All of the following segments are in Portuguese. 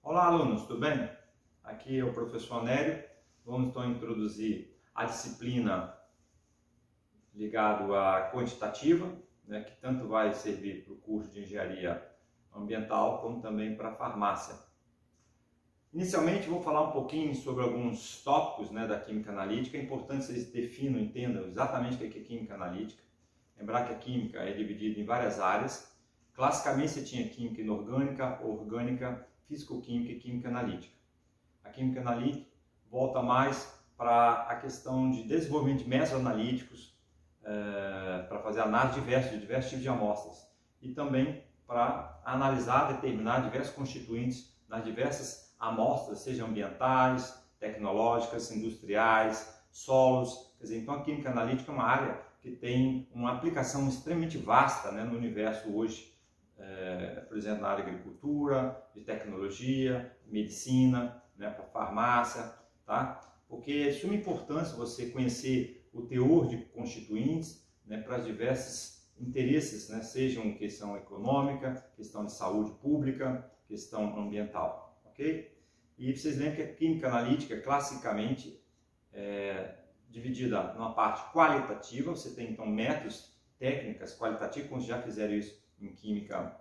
Olá, alunos, tudo bem? Aqui é o professor Nério. Vamos então introduzir a disciplina ligada à quantitativa, né, que tanto vai servir para o curso de engenharia ambiental como também para a farmácia. Inicialmente, vou falar um pouquinho sobre alguns tópicos, né, da química analítica. É importante que vocês definam, entendam exatamente o que é química analítica. Lembrar que a química é dividida em várias áreas. Classicamente, você tinha química inorgânica, orgânica, físico-química e química analítica. A química analítica volta mais para a questão de desenvolvimento de métodos analíticos, para fazer análise de diversos tipos de amostras e também para analisar, determinar diversos constituintes nas diversas amostras, sejam ambientais, tecnológicas, industriais, solos. Quer dizer, então a química analítica é uma área que tem uma aplicação extremamente vasta, né, no universo hoje, por exemplo, na área de agricultura, de tecnologia, medicina, né, para farmácia, tá? Porque é de suma importância você conhecer o teor de constituintes, né, para os diversos interesses, né, sejam questão econômica, questão de saúde pública, questão ambiental, ok? E vocês lembram que a química analítica, classicamente, é dividida numa parte qualitativa. Você tem então métodos, técnicas qualitativas, como já fizeram isso em química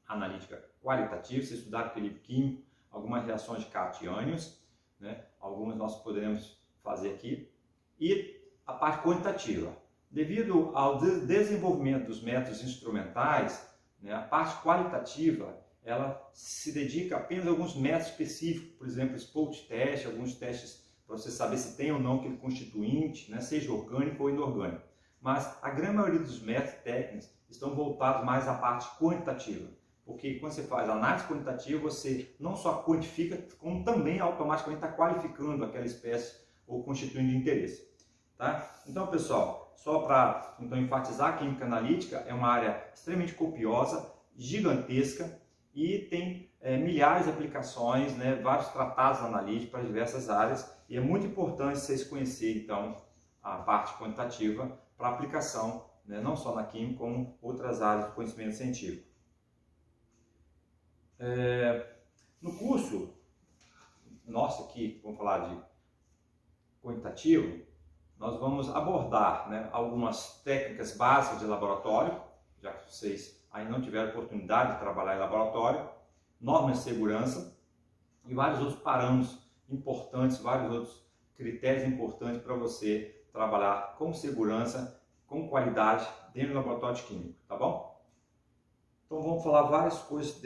analítica qualitativa, se estudar equilíbrio químico, algumas reações de Carte-Anions, né? Algumas nós poderemos fazer aqui, e a parte quantitativa. Devido ao desenvolvimento dos métodos instrumentais, né, a parte qualitativa ela se dedica apenas a alguns métodos específicos, por exemplo, spot test, alguns testes para você saber se tem ou não aquele constituinte, né, seja orgânico ou inorgânico. Mas a grande maioria dos métodos técnicos estão voltados mais à parte quantitativa. Porque quando você faz análise quantitativa, você não só quantifica, como também automaticamente está qualificando aquela espécie ou constituinte de interesse. Tá? Então, pessoal, só para então, enfatizar, a química analítica é uma área extremamente copiosa, gigantesca e tem milhares de aplicações, né, vários tratados analíticos para diversas áreas, e é muito importante vocês conhecerem então a parte quantitativa para aplicação, né, não só na química, como outras áreas do conhecimento científico. No curso nosso aqui, vamos falar de quantitativo, nós vamos abordar, né, algumas técnicas básicas de laboratório, já que vocês ainda não tiveram oportunidade de trabalhar em laboratório, normas de segurança e vários outros parâmetros importantes, vários outros critérios importantes para você trabalhar com segurança, com qualidade dentro do laboratório de química, tá bom? Então vamos falar várias coisas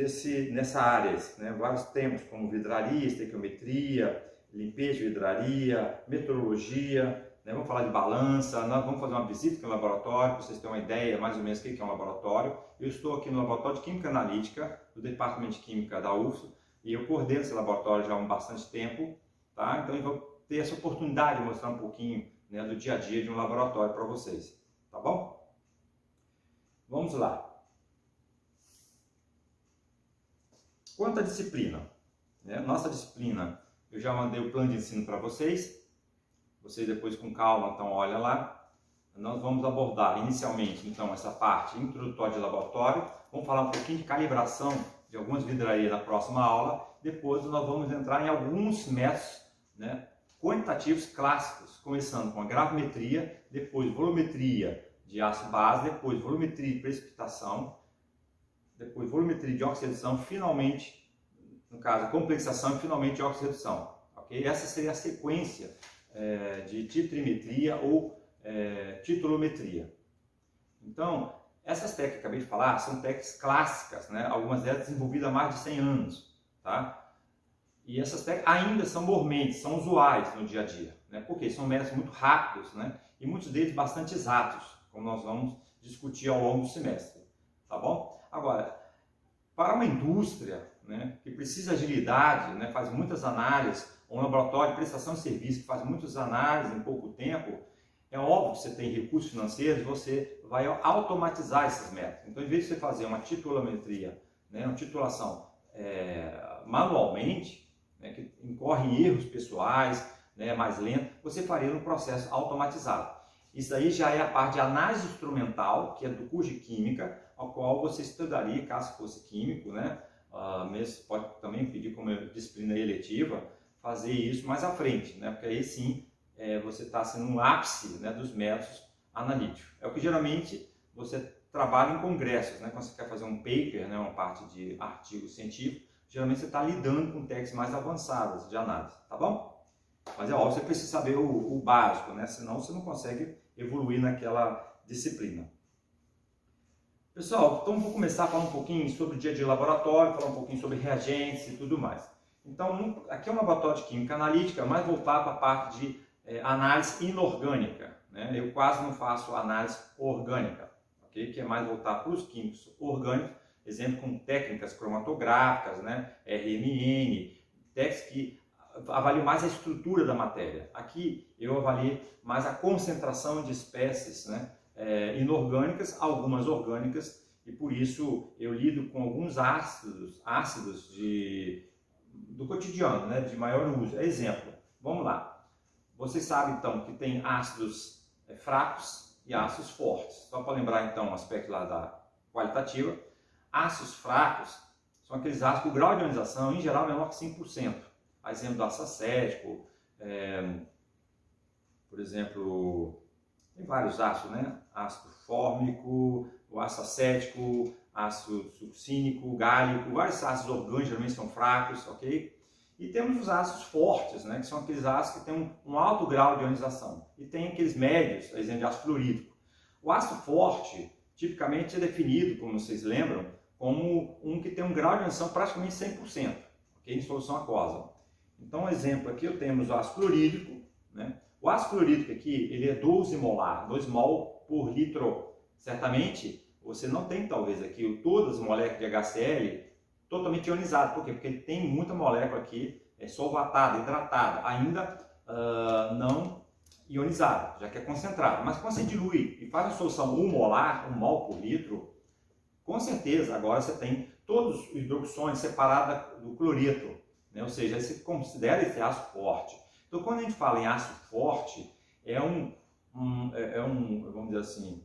nessa área, né? Vários temas como vidraria, estequiometria, limpeza de vidraria, metrologia, né? Vamos falar de balança, nós vamos fazer uma visita aqui no laboratório, para vocês terem uma ideia mais ou menos do que é um laboratório. Eu estou aqui no laboratório de Química Analítica, do Departamento de Química da UFSO, e eu coordeno esse laboratório já há bastante tempo, tá? Então eu vou ter essa oportunidade de mostrar um pouquinho, né, do dia a dia de um laboratório para vocês, tá bom? Vamos lá. Quanto à disciplina, né? Nossa disciplina, eu já mandei o plano de ensino para vocês depois com calma, então olha lá. Nós vamos abordar inicialmente então essa parte introdutória de laboratório, vamos falar um pouquinho de calibração de algumas vidrarias na próxima aula, depois nós vamos entrar em alguns métodos, né, quantitativos clássicos, começando com a gravimetria, depois volumetria de ácido base, depois volumetria de precipitação, depois volumetria de oxidação, finalmente, no caso, complexação e finalmente oxidação. Okay? Essa seria a sequência de titrimetria ou titulometria. Então, essas técnicas que eu acabei de falar são técnicas clássicas, né? Algumas delas desenvolvidas há mais de 100 anos. Tá? E essas técnicas ainda são mormentes, são usuais no dia a dia. Né? Porque são métodos muito rápidos, né? E muitos deles bastante exatos, como nós vamos discutir ao longo do semestre. Tá bom? Agora, para uma indústria, né, que precisa de agilidade, né, faz muitas análises, ou um laboratório de prestação de serviço que faz muitas análises em pouco tempo, é óbvio que você tem recursos financeiros, você vai automatizar esses métodos. Então, em vez de você fazer uma titulometria, né, uma titulação manualmente, né, que incorre em erros pessoais, né, mais lento, você faria um processo automatizado. Isso aí já é a parte de análise instrumental, que é do curso de Química, ao qual você estudaria, caso fosse químico, né, mesmo pode também pedir como disciplina eletiva, fazer isso mais à frente, né? Porque aí sim você está sendo um ápice, né, dos métodos analíticos. É o que geralmente você trabalha em congressos, né? Quando você quer fazer um paper, né, uma parte de artigo científico, geralmente você está lidando com técnicas mais avançadas de análise, tá bom? Mas é óbvio, você precisa saber o básico, né? Senão você não consegue evoluir naquela disciplina. Pessoal, então vou começar a falar um pouquinho sobre o dia de laboratório, falar um pouquinho sobre reagentes e tudo mais. Então, aqui é um laboratório de química analítica, mais voltado para a parte de análise inorgânica, né? Eu quase não faço análise orgânica, okay? Que é mais voltado para os químicos orgânicos, exemplo com técnicas cromatográficas, né? RMN, técnicas que avaliam mais a estrutura da matéria. Aqui eu avalio mais a concentração de espécies, né? Inorgânicas, algumas orgânicas, e por isso eu lido com alguns ácidos do cotidiano, né, de maior uso. Exemplo, vamos lá. Vocês sabem então que tem ácidos fracos e ácidos fortes. Só para lembrar então o aspecto lá da qualitativa, ácidos fracos são aqueles ácidos que o grau de ionização em geral é menor que 5%. A exemplo do ácido acético, por exemplo, tem vários ácidos, né? Ácido fórmico, o ácido acético, ácido succínico, gálico, vários ácidos orgânicos geralmente são fracos, ok? E temos os ácidos fortes, né? Que são aqueles ácidos que têm um alto grau de ionização. E tem aqueles médios, por exemplo, de ácido fluorídrico. O ácido forte, tipicamente, é definido, como vocês lembram, como um que tem um grau de ionização praticamente 100%, ok? Em solução aquosa. Então, exemplo aqui, eu temos o ácido clorídrico, né? O ácido clorídrico aqui, ele é 12 molar, 2 mol por litro. Certamente, você não tem, talvez, aqui todas as moléculas de HCl totalmente ionizadas. Por quê? Porque ele tem muita molécula aqui solvatada, hidratada, ainda não ionizada, já que é concentrada. Mas quando você dilui e faz uma solução 1 molar, 1 mol por litro, com certeza, agora você tem todos os hidroxiões separados do cloreto, né? Ou seja, você considera esse ácido forte. Então, quando a gente fala em ácido forte, vamos dizer assim,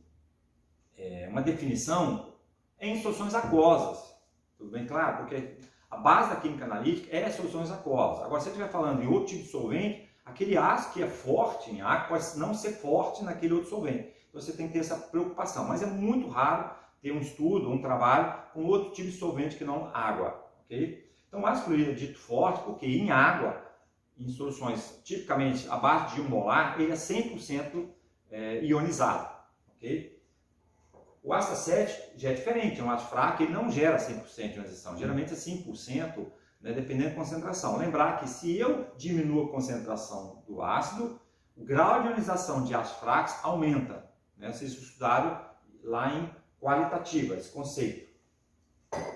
uma definição em soluções aquosas. Tudo bem claro? Porque a base da química analítica é soluções aquosas. Agora, se você estiver falando em outro tipo de solvente, aquele ácido que é forte em água pode não ser forte naquele outro solvente. Então, você tem que ter essa preocupação. Mas é muito raro ter um estudo, um trabalho com outro tipo de solvente que não água. Okay? Então, o ácido clorídrico é dito forte porque em água, em soluções tipicamente abaixo de 1 molar, ele é 100% ionizado. Okay? O ácido acético já é diferente, é um ácido fraco, ele não gera 100% de ionização, geralmente é 5%, né, dependendo da concentração. Lembrar que se eu diminuo a concentração do ácido, o grau de ionização de ácidos fracos aumenta. Né? Vocês estudaram lá em qualitativa, esse conceito.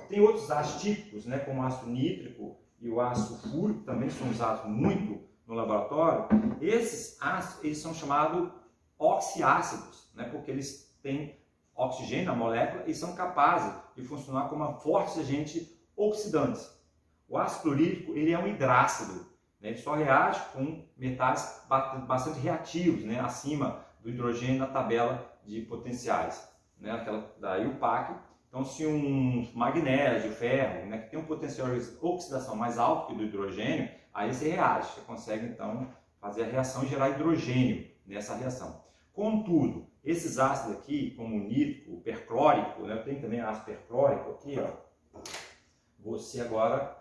Tem outros ácidos típicos, né, como o ácido nítrico e o ácido fúrico, também são usados muito no laboratório. Esses ácidos eles são chamados oxiácidos, né, porque eles têm oxigênio na molécula e são capazes de funcionar como fortes agentes oxidantes. O ácido clorídrico ele é um hidrácido, né, ele só reage com metais bastante reativos, né, acima do hidrogênio na tabela de potenciais, né, aquela da IUPAC. Então, se um magnésio, ferro, né, que tem um potencial de oxidação mais alto que o do hidrogênio, aí você reage, você consegue então fazer a reação e gerar hidrogênio nessa reação. Contudo, esses ácidos aqui, como o nítrico, o perclórico, né, eu tenho também ácido perclórico aqui, ó, você agora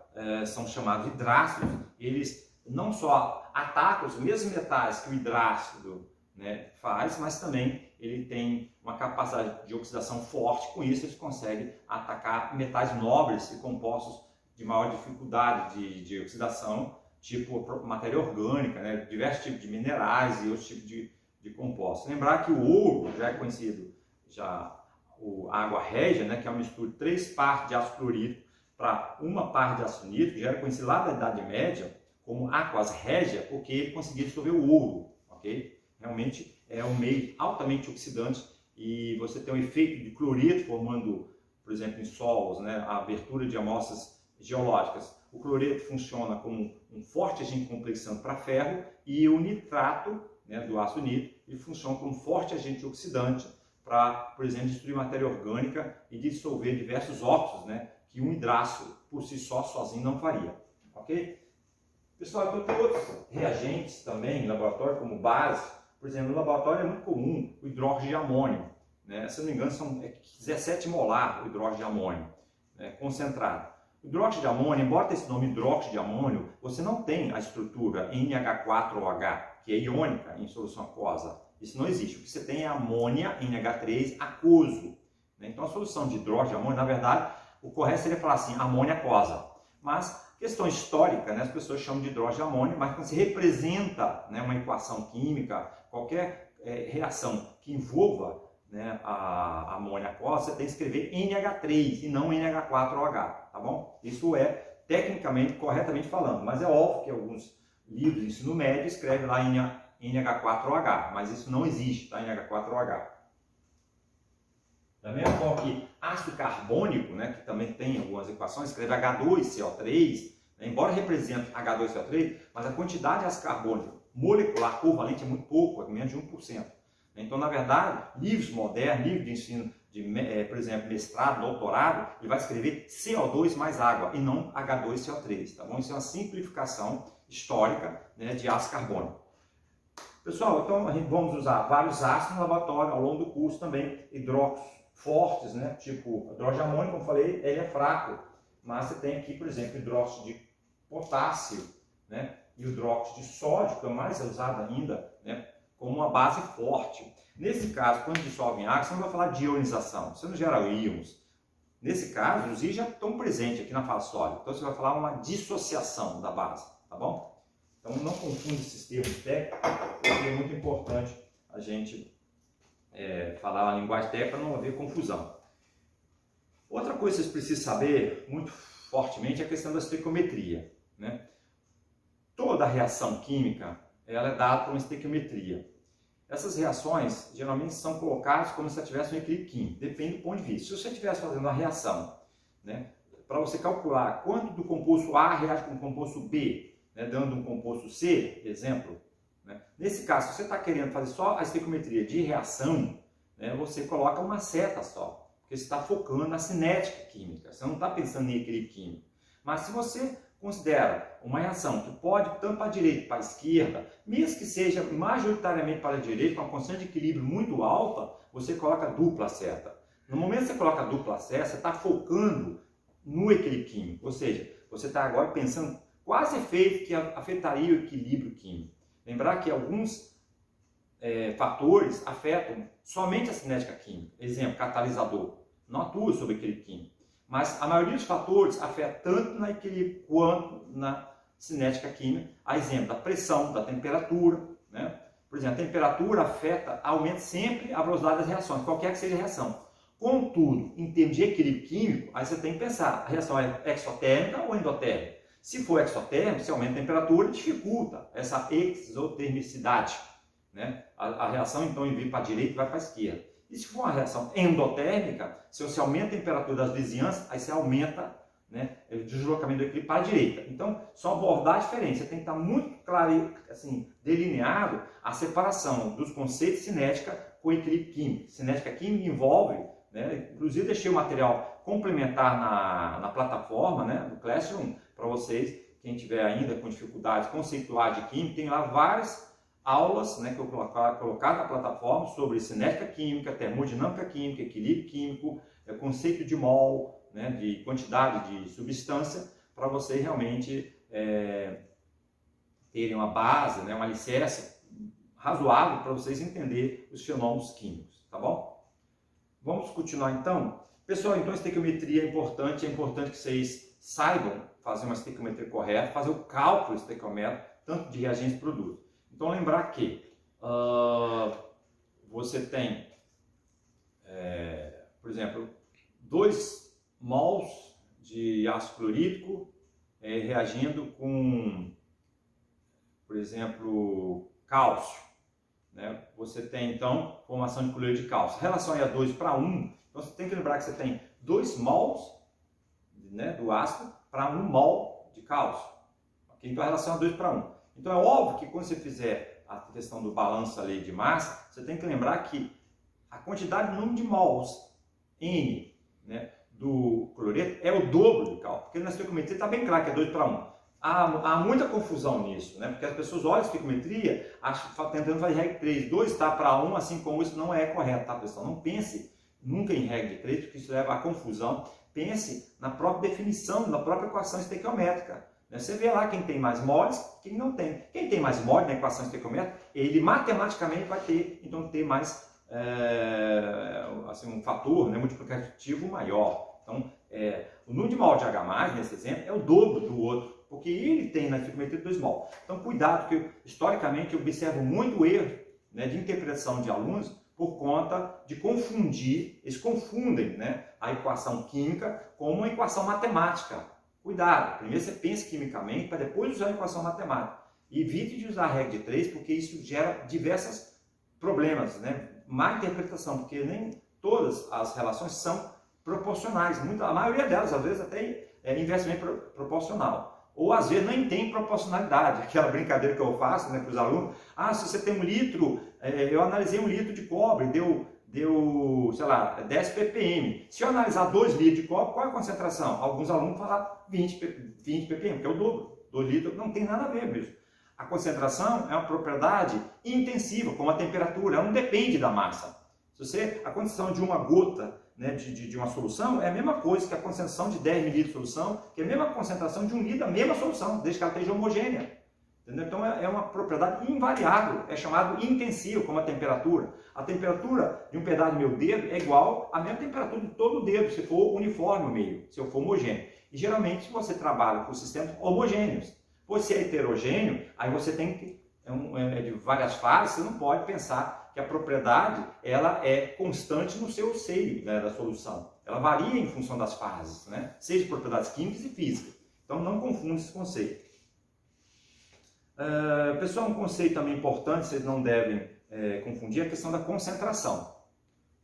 são chamados hidrácidos, eles não só atacam os mesmos metais que o hidrácido, né, faz, mas também ele tem uma capacidade de oxidação forte, com isso eles conseguem atacar metais nobres e compostos de maior dificuldade de oxidação, tipo matéria orgânica, né, diversos tipos de minerais e outros tipos de compostos. Lembrar que o ouro já é conhecido, a água régia, né, que é uma mistura de 3 partes de ácido clorídrico para 1 parte de ácido nítrico, já era conhecido lá da Idade Média como aquas régia, porque ele conseguia dissolver o ouro, ok? Realmente é um meio altamente oxidante e você tem um efeito de cloreto formando, por exemplo, em solos, né, a abertura de amostras geológicas. O cloreto funciona como um forte agente complexante para ferro e o nitrato, né, do ácido nítrico, ele funciona como um forte agente oxidante para, por exemplo, destruir matéria orgânica e dissolver diversos óxidos, né, que um hidrácio por si só, sozinho, não faria, ok? Pessoal, então tem outros reagentes também em laboratório como base. Por exemplo, no laboratório é muito comum o hidróxido de amônio, né? Se eu não me engano, são 17 molar o hidróxido de amônio, né, concentrado. O hidróxido de amônio, embora tenha esse nome hidróxido de amônio, você não tem a estrutura NH4OH, que é iônica em solução aquosa. Isso não existe. O que você tem é amônia NH3 aquoso, né? Então a solução de hidróxido de amônio, na verdade, o correto seria falar assim, amônia aquosa. Mas questão histórica, né, as pessoas chamam de hidróxido de amônio, mas quando se representa, né, uma equação química, qualquer reação que envolva, né, a amônia aquosa, você tem que escrever NH3 e não NH4OH, tá bom? Isso é tecnicamente, corretamente falando, mas é óbvio que alguns livros de ensino médio escrevem lá NH4OH, mas isso não existe, tá? NH4OH. Da mesma forma que ácido carbônico, né, que também tem algumas equações, escreve H2CO3, né, embora represente H2CO3, mas a quantidade de ácido carbônico molecular covalente é muito pouco, é menos de 1%. Então, na verdade, livros modernos, livros de ensino, por exemplo, mestrado, doutorado, ele vai escrever CO2 mais água e não H2CO3, tá bom? Isso é uma simplificação histórica, né, de ácido carbônico. Pessoal, então vamos usar vários ácidos no laboratório ao longo do curso também, hidróxidos fortes, né, tipo hidróxido de amônio, como eu falei, ele é fraco, mas você tem aqui, por exemplo, hidróxido de potássio, né, e o hidróxido de sódio, que é o mais usado ainda, né, como uma base forte. Nesse caso, quando dissolve em água, você não vai falar de ionização, você não gera íons. Nesse caso, os íons já estão presentes aqui na fase sólida, então você vai falar uma dissociação da base, tá bom? Então não confunda esses termos técnicos, porque é muito importante a gente falar a linguagem técnica para não haver confusão. Outra coisa que vocês precisam saber muito fortemente é a questão da estequiometria, né? Toda reação química ela é dada por uma estequiometria. Essas reações geralmente são colocadas como se tivesse um equilíbrio químico, depende do ponto de vista. Se você estivesse fazendo uma reação, né, para você calcular quanto do composto A reage com o composto B, né, dando um composto C, exemplo, né, nesse caso, se você está querendo fazer só a estequiometria de reação, né, você coloca uma seta só, porque você está focando na cinética química, você não está pensando em equilíbrio químico. Mas se você considera uma reação que pode tanto para a direita como para a esquerda, mesmo que seja majoritariamente para a direita, com uma constante de equilíbrio muito alta, você coloca dupla seta. No momento que você coloca dupla seta, você está focando no equilíbrio químico, ou seja, você está agora pensando quais efeitos que afetaria o equilíbrio químico. Lembrar que alguns fatores afetam somente a cinética química, exemplo, catalisador, não atua sobre o equilíbrio químico. Mas a maioria dos fatores afeta tanto na equilíbrio quanto na cinética química. A exemplo da pressão, da temperatura, né? Por exemplo, a temperatura aumenta sempre a velocidade das reações, qualquer que seja a reação. Contudo, em termos de equilíbrio químico, aí você tem que pensar, a reação é exotérmica ou endotérmica? Se for exotérmica, se aumenta a temperatura, dificulta essa exotermicidade, né? A reação então vir para a direita e vai para a esquerda. E se for uma reação endotérmica, se você aumenta a temperatura das vizinhanças, aí você aumenta, né, o deslocamento do equilíbrio para a direita. Então, só abordar diferente. Você tem que estar muito claro, assim, delineado a separação dos conceitos de cinética com equilíbrio químico. Cinética química envolve, né, inclusive deixei o material complementar na plataforma, né, do Classroom, para vocês, quem tiver ainda com dificuldades conceituais de química, tem lá várias aulas, né, que eu colocar na plataforma sobre cinética química, termodinâmica química, equilíbrio químico, conceito de mol, né, de quantidade de substância, para vocês realmente terem uma base, né, um alicerce razoável para vocês entenderem os fenômenos químicos, tá bom? Vamos continuar então? Pessoal, então a estequiometria é importante que vocês saibam fazer uma estequiometria correta, fazer o cálculo estequiométrico, tanto de reagentes e produtos. Então, lembrar que você tem, por exemplo, 2 mols de ácido clorídrico reagindo com, por exemplo, cálcio, né? Você tem, então, formação de cloreto de cálcio. A relação é 2 para 1, então você tem que lembrar que você tem 2 mols, né, do ácido para 1 mol de cálcio. Okay? Então, a relação é 2 para 1. Então é óbvio que quando você fizer a questão do balanço ali de massa, você tem que lembrar que a quantidade, o número de mols, N, né, do cloreto é o dobro do cálculo, porque na estequiometria está bem claro que é 2 para 1. Há muita confusão nisso, né? Porque as pessoas olham a estequiometria tentando fazer regra de 3, 2 está para 1, assim como isso não é correto, tá, pessoal? Não pense nunca em regra de 3, porque isso leva à confusão. Pense na própria definição, na própria equação estequiométrica. Você vê lá quem tem mais moles, quem não tem. Quem tem mais moles na equação estequiométrica, ele matematicamente vai ter, então, ter mais assim, um fator, né, multiplicativo maior. Então, o número de mol de H+, nesse exemplo, é o dobro do outro, porque ele tem na estequiometria 2 mol. Então, cuidado, porque historicamente eu observo muito erro, né, de interpretação de alunos por conta de confundir, eles confundem, né, a equação química com uma equação matemática. Cuidado, primeiro você pensa quimicamente para depois usar a equação matemática. E evite de usar a regra de 3, porque isso gera diversos problemas, né? Má interpretação, porque nem todas as relações são proporcionais. A maioria delas, às vezes, até é inversamente proporcional. Ou, às vezes, nem tem proporcionalidade. Aquela brincadeira que eu faço, né, para os alunos. Se você tem 1 litro, eu analisei 1 litro de cobre, deu, sei lá, 10 ppm. Se eu analisar 2 litros de cobre, qual é a concentração? Alguns alunos falam 20 ppm, que é o dobro. 2 litros não tem nada a ver mesmo. A concentração é uma propriedade intensiva, como a temperatura, ela não depende da massa. A concentração de uma gota, né, de uma solução é a mesma coisa que a concentração de 10 ml de solução, que é a mesma concentração de 1 litro da mesma solução, desde que ela esteja homogênea. Entendeu? Então é uma propriedade invariável, é chamado intensivo, como a temperatura. A temperatura de um pedaço do meu dedo é igual à mesma temperatura de todo o dedo, se for uniforme o meio, se eu for homogêneo. E geralmente você trabalha com sistemas homogêneos. Por ser heterogêneo, aí você tem que, de várias fases, você não pode pensar que a propriedade ela é constante no seu seio, né, da solução. Ela varia em função das fases, né? Seja propriedades químicas e físicas. Então não confunda esse conceito. Pessoal, um conceito também importante, vocês não devem confundir, é a questão da concentração.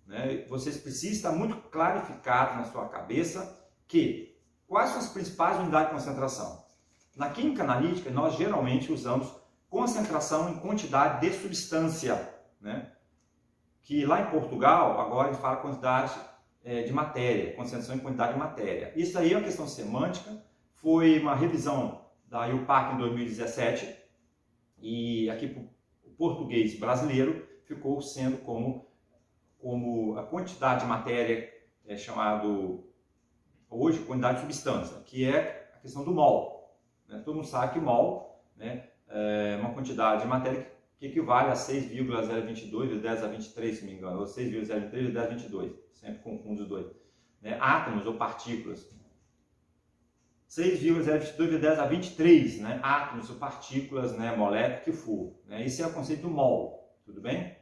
Né? Vocês precisam estar muito clarificados na sua cabeça que quais são as principais unidades de concentração. Na química analítica, nós geralmente usamos concentração em quantidade de substância, né? Que lá em Portugal, agora a gente fala quantidade de matéria, concentração em quantidade de matéria. Isso aí é uma questão semântica, foi uma revisão da IUPAC em 2017, e aqui para o português brasileiro ficou sendo como a quantidade de matéria chamado hoje quantidade de substância, que é a questão do mol. Né? Todo mundo sabe que mol, né, é uma quantidade de matéria que equivale a 6,022 vezes 10 a 23, se não me engano, ou 6,023 vezes 10 a 22, sempre confundo os dois. Né? Átomos ou partículas. 6,022 vezes 10 a 23, né? Átomos ou partículas, né, moléculas, que for. Né? Esse é o conceito do mol, tudo bem?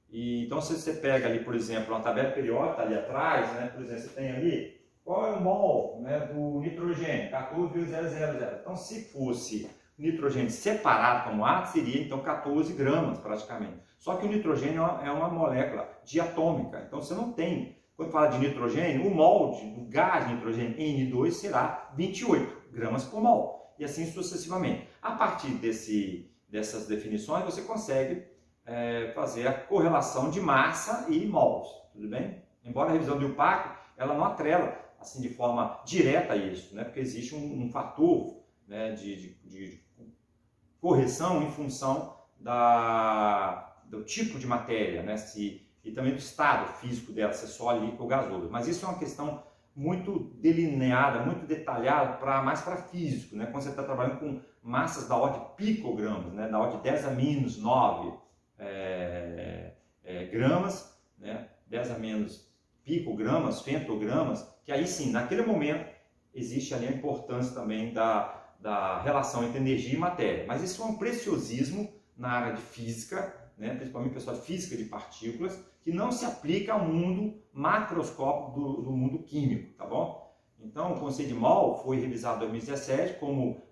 E, então, se você pega ali, por exemplo, uma tabela periódica ali atrás, né, por exemplo, você tem ali, qual é o mol, né, do nitrogênio? 14,000. Então, se fosse nitrogênio separado como átomo, seria então 14 gramas praticamente. Só que o nitrogênio é uma molécula diatômica, então você não tem, quando fala de nitrogênio, o mol do gás de nitrogênio N2 será 28 gramas por mol, e assim sucessivamente. A partir dessas definições, você consegue fazer a correlação de massa e mols, tudo bem? Embora a revisão do IUPAC, ela não atrela assim de forma direta isso, né? Porque existe um fator, né, de correção em função do tipo de matéria, né? E também do estado físico dela, se é sólido, líquido ou gasoso. Mas isso é uma questão muito delineada, muito detalhada, mais para físico, né? Quando você está trabalhando com massas da ordem de picogramas, né? Da ordem de 10 a menos 9 gramas, né? 10 a menos picogramas, femtogramas, que aí sim, naquele momento, existe ali a importância também da relação entre energia e matéria. Mas isso é um preciosismo na área de física, né? Principalmente pessoal de física de partículas, que não se aplica ao mundo macroscópico do mundo químico, tá bom? Então, o conceito de mol foi revisado em 2017 como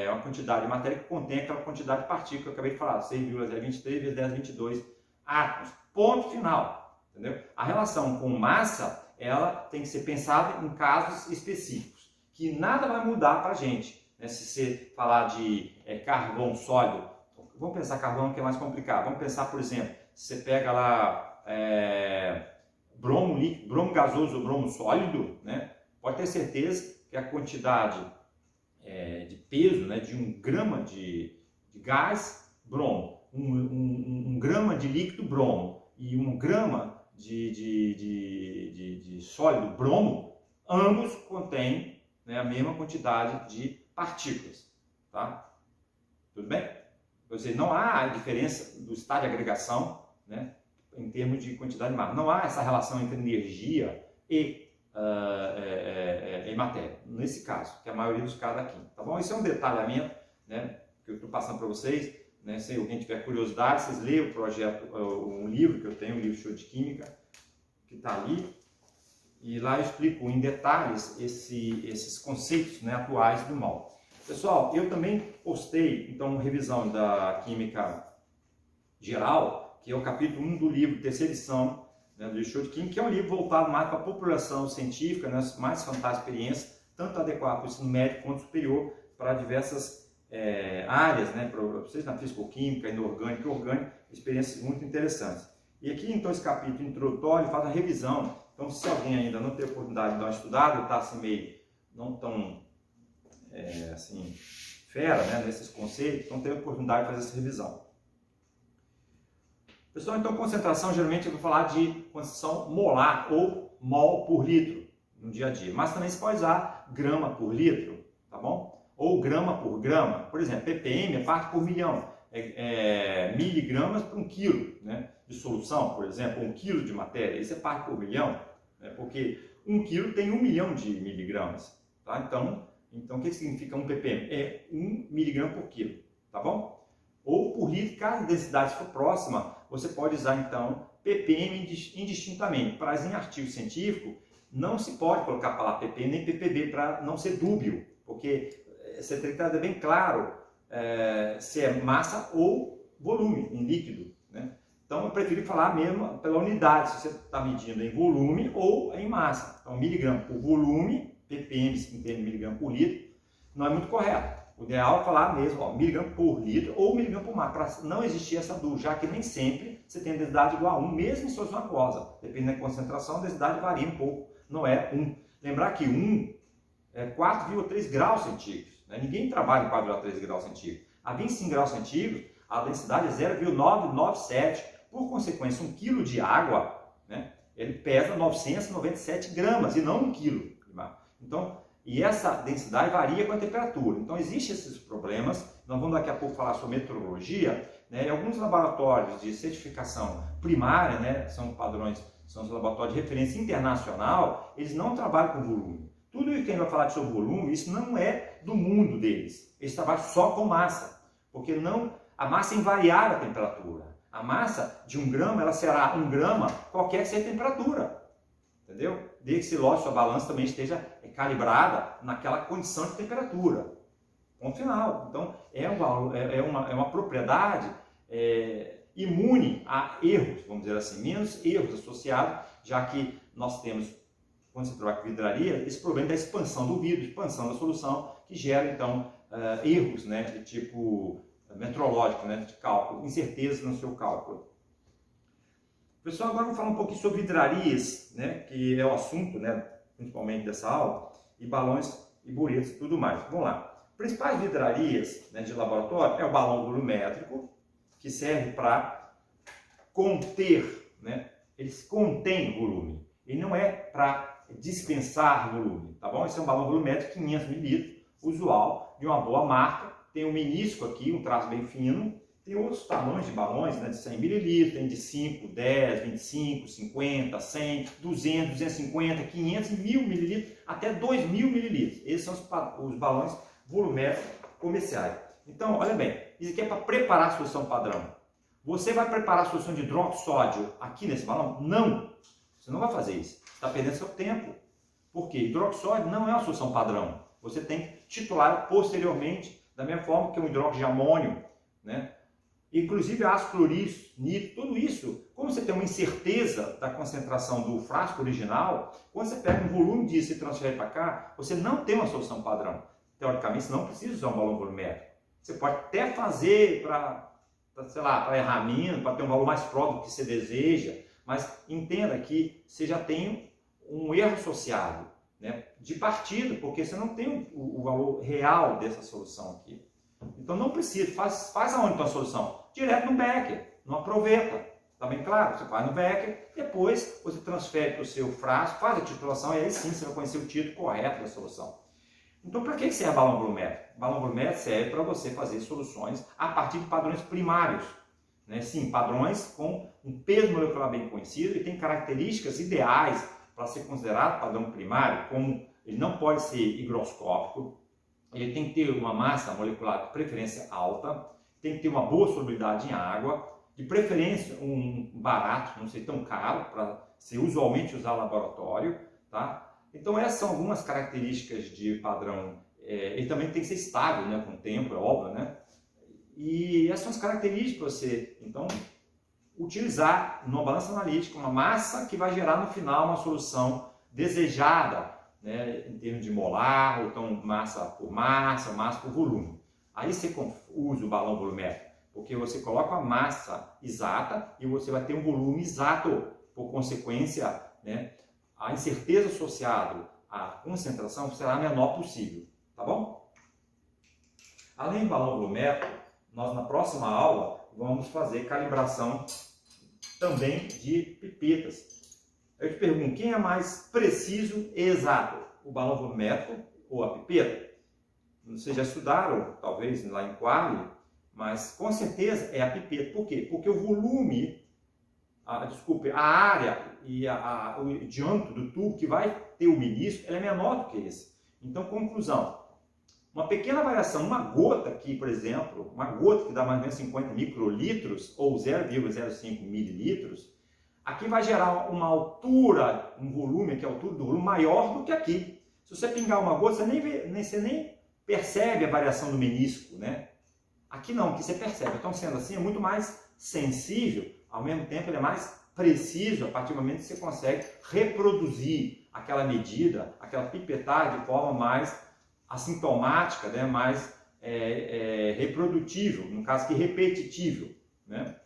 uma quantidade de matéria que contém aquela quantidade de partículas que eu acabei de falar, 6,023 vezes 10 a 22 átomos. Ponto final, entendeu? A relação com massa, ela tem que ser pensada em casos específicos, que nada vai mudar para a gente. Né? Se você falar de carvão sólido, vamos pensar carvão que é mais complicado. Vamos pensar, por exemplo, se você pega lá bromo líquido, bromo gasoso ou bromo sólido, né, pode ter certeza que a quantidade de peso, né, de 1 grama de gás, bromo, 1 grama de líquido, bromo, e 1 grama de sólido, bromo, ambos contêm, né, a mesma quantidade de partículas, tá? Tudo bem? Ou seja, não há diferença do estado de agregação, né, em termos de quantidade de massa. Não há essa relação entre energia e matéria, nesse caso, que é a maioria dos casos aqui, tá bom? Isso é um detalhamento, né, que eu estou passando para vocês, né? Se alguém tiver curiosidade, vocês leiam o projeto, um livro que eu tenho, um livro show de química, que está ali, e lá eu explico em detalhes esses conceitos, né, atuais do mal. Pessoal, eu também postei, então, revisão da Química Geral, que é o capítulo 1 do livro, terceira edição, né, do show de química, que é um livro voltado mais para a população científica, né, mais fantásticas experiências, tanto adequado para o ensino médio quanto superior, para diversas áreas, né, para vocês na fisicoquímica, inorgânica e orgânica, experiências muito interessantes. E aqui, então, esse capítulo introdutório faz a revisão. Então, se alguém ainda não teve oportunidade de dar uma estudada, está assim meio não tão assim, fera, né, nesses conceitos, então teve a oportunidade de fazer essa revisão. Pessoal, então concentração, geralmente eu vou falar de concentração molar ou mol por litro no dia a dia, mas também se pode usar grama por litro, tá bom? Ou grama por grama, por exemplo, ppm é parte por milhão, miligramas por 1 quilo, né, de solução, por exemplo, 1 quilo de matéria, isso é parte por milhão, né, porque 1 quilo tem 1 milhão de miligramas, tá? Então o que significa 1 ppm? É 1 miligrama por quilo, tá bom? Ou por litro, caso a densidade for próxima, você pode usar então ppm indistintamente. Para em artigo científico, não se pode colocar a palavra ppm nem ppb para não ser dúbio, porque você tem que estar bem claro se é massa ou volume em líquido, né? Então eu prefiro falar mesmo pela unidade, se você está medindo em volume ou em massa. Então miligrama por volume, ppm em termos de miligrama por litro, não é muito correto. O ideal é falar mesmo, miligrama por litro ou miligrama por massa, para não existir essa dúvida, já que nem sempre você tem densidade igual a 1, mesmo em solução aquosa. Dependendo da concentração, a densidade varia um pouco, não é 1. Lembrar que 1 é 4,3 graus centígrados, né? Ninguém trabalha em 4,3 graus centígrados. A 25 graus centígrados, a densidade é 0,997. Por consequência, 1 kg de água, né, ele pesa 997 gramas e não 1 kg. Então, e essa densidade varia com a temperatura. Então, existem esses problemas. Nós vamos daqui a pouco falar sobre meteorologia, né? Em alguns laboratórios de certificação primária, né, são padrões, são os laboratórios de referência internacional, eles não trabalham com volume. Tudo que a gente vai falar sobre volume, isso não é do mundo deles. Eles trabalham só com massa, porque a massa é invariável a temperatura. A massa de 1 grama, ela será 1 grama qualquer que seja a temperatura. Entendeu? Desde que sua balança também esteja calibrada naquela condição de temperatura. Ponto final. Então, é uma propriedade imune a erros, vamos dizer assim, menos erros associados, já que nós temos, quando você trabalha com vidraria, esse problema da expansão do vidro, expansão da solução, que gera, então, erros, né, de tipo metrológico, né, de cálculo, incertezas no seu cálculo. Pessoal, agora vamos falar um pouquinho sobre vidrarias, né, que é o assunto, né, principalmente dessa aula, e balões e buretas e tudo mais. Vamos lá. Principais vidrarias, né, de laboratório é o balão volumétrico, que serve para conter, né, eles contêm volume. Ele não é para dispensar volume, tá bom? Esse é um balão volumétrico 500 ml, usual, de uma boa marca. Tem um menisco aqui, um traço bem fino. Tem outros tamanhos de balões, né, de 100 ml, tem de 5, 10, 25, 50, 100, 200, 250, 500 e 1000 ml, até 2000 ml. Esses são os balões volumétricos comerciais. Então, olha bem, isso aqui é para preparar a solução padrão. Você vai preparar a solução de hidroxódio aqui nesse balão? Não! Você não vai fazer isso. Você está perdendo seu tempo. Por quê? Hidroxódio não é uma solução padrão. Você tem que titular posteriormente, da mesma forma que um hidróxido de amônio, né? Inclusive ácido clorídrico, nitro, tudo isso, como você tem uma incerteza da concentração do frasco original, quando você pega um volume disso e transfere para cá, você não tem uma solução padrão. Teoricamente, você não precisa usar um balão volumétrico. Você pode até fazer para sei lá, para erramento, para ter um valor mais próximo do que você deseja, Mas entenda que você já tem um erro associado, né, de partida, porque você não tem o valor real dessa solução aqui. Então não precisa, faz aonde então a solução? Direto no Becker, não aproveita. Está bem claro? Você faz no Becker, depois você transfere para o seu frasco, faz a titulação e aí sim você vai conhecer o título correto da solução. Então para que serve balão volumétrico? Balão volumétrico serve para você fazer soluções a partir de padrões primários. Né? Sim, padrões com um peso molecular bem conhecido e tem características ideais para ser considerado padrão primário, como ele não pode ser higroscópico, ele tem que ter uma massa molecular de preferência alta, tem que ter uma boa solubilidade em água, de preferência um barato, não ser tão caro, para ser usualmente usado no laboratório. Tá? Então essas são algumas características de padrão. Ele também tem que ser estável, né, com o tempo, é óbvio, né? E essas são as características para você, então, utilizar numa balança analítica uma massa que vai gerar no final uma solução desejada, né, em termos de molar, ou então massa por volume. Aí você usa o balão volumétrico, porque você coloca a massa exata e você vai ter um volume exato. Por consequência, né, a incerteza associada à concentração será a menor possível. Tá bom? Além do balão volumétrico, nós na próxima aula vamos fazer calibração também de pipetas. Eu te pergunto, quem é mais preciso e exato? O balão volumétrico ou a pipeta? Vocês já estudaram, talvez, lá em Quali, mas com certeza é a pipeta. Por quê? Porque o volume, a área e o diâmetro do tubo que vai ter o menisco, ela é menor do que esse. Então, conclusão. Uma pequena variação, uma gota aqui, por exemplo, uma gota que dá mais ou menos 50 microlitros ou 0,05 mililitros, aqui vai gerar uma altura, um volume, que é a altura do volume, maior do que aqui. Se você pingar uma gota, você nem percebe a variação do menisco, né? Aqui não, aqui você percebe. Então, sendo assim, é muito mais sensível, ao mesmo tempo ele é mais preciso, a partir do momento que você consegue reproduzir aquela medida, aquela pipetagem de forma mais assintomática, né, mais reprodutível, no caso aqui repetitível, né?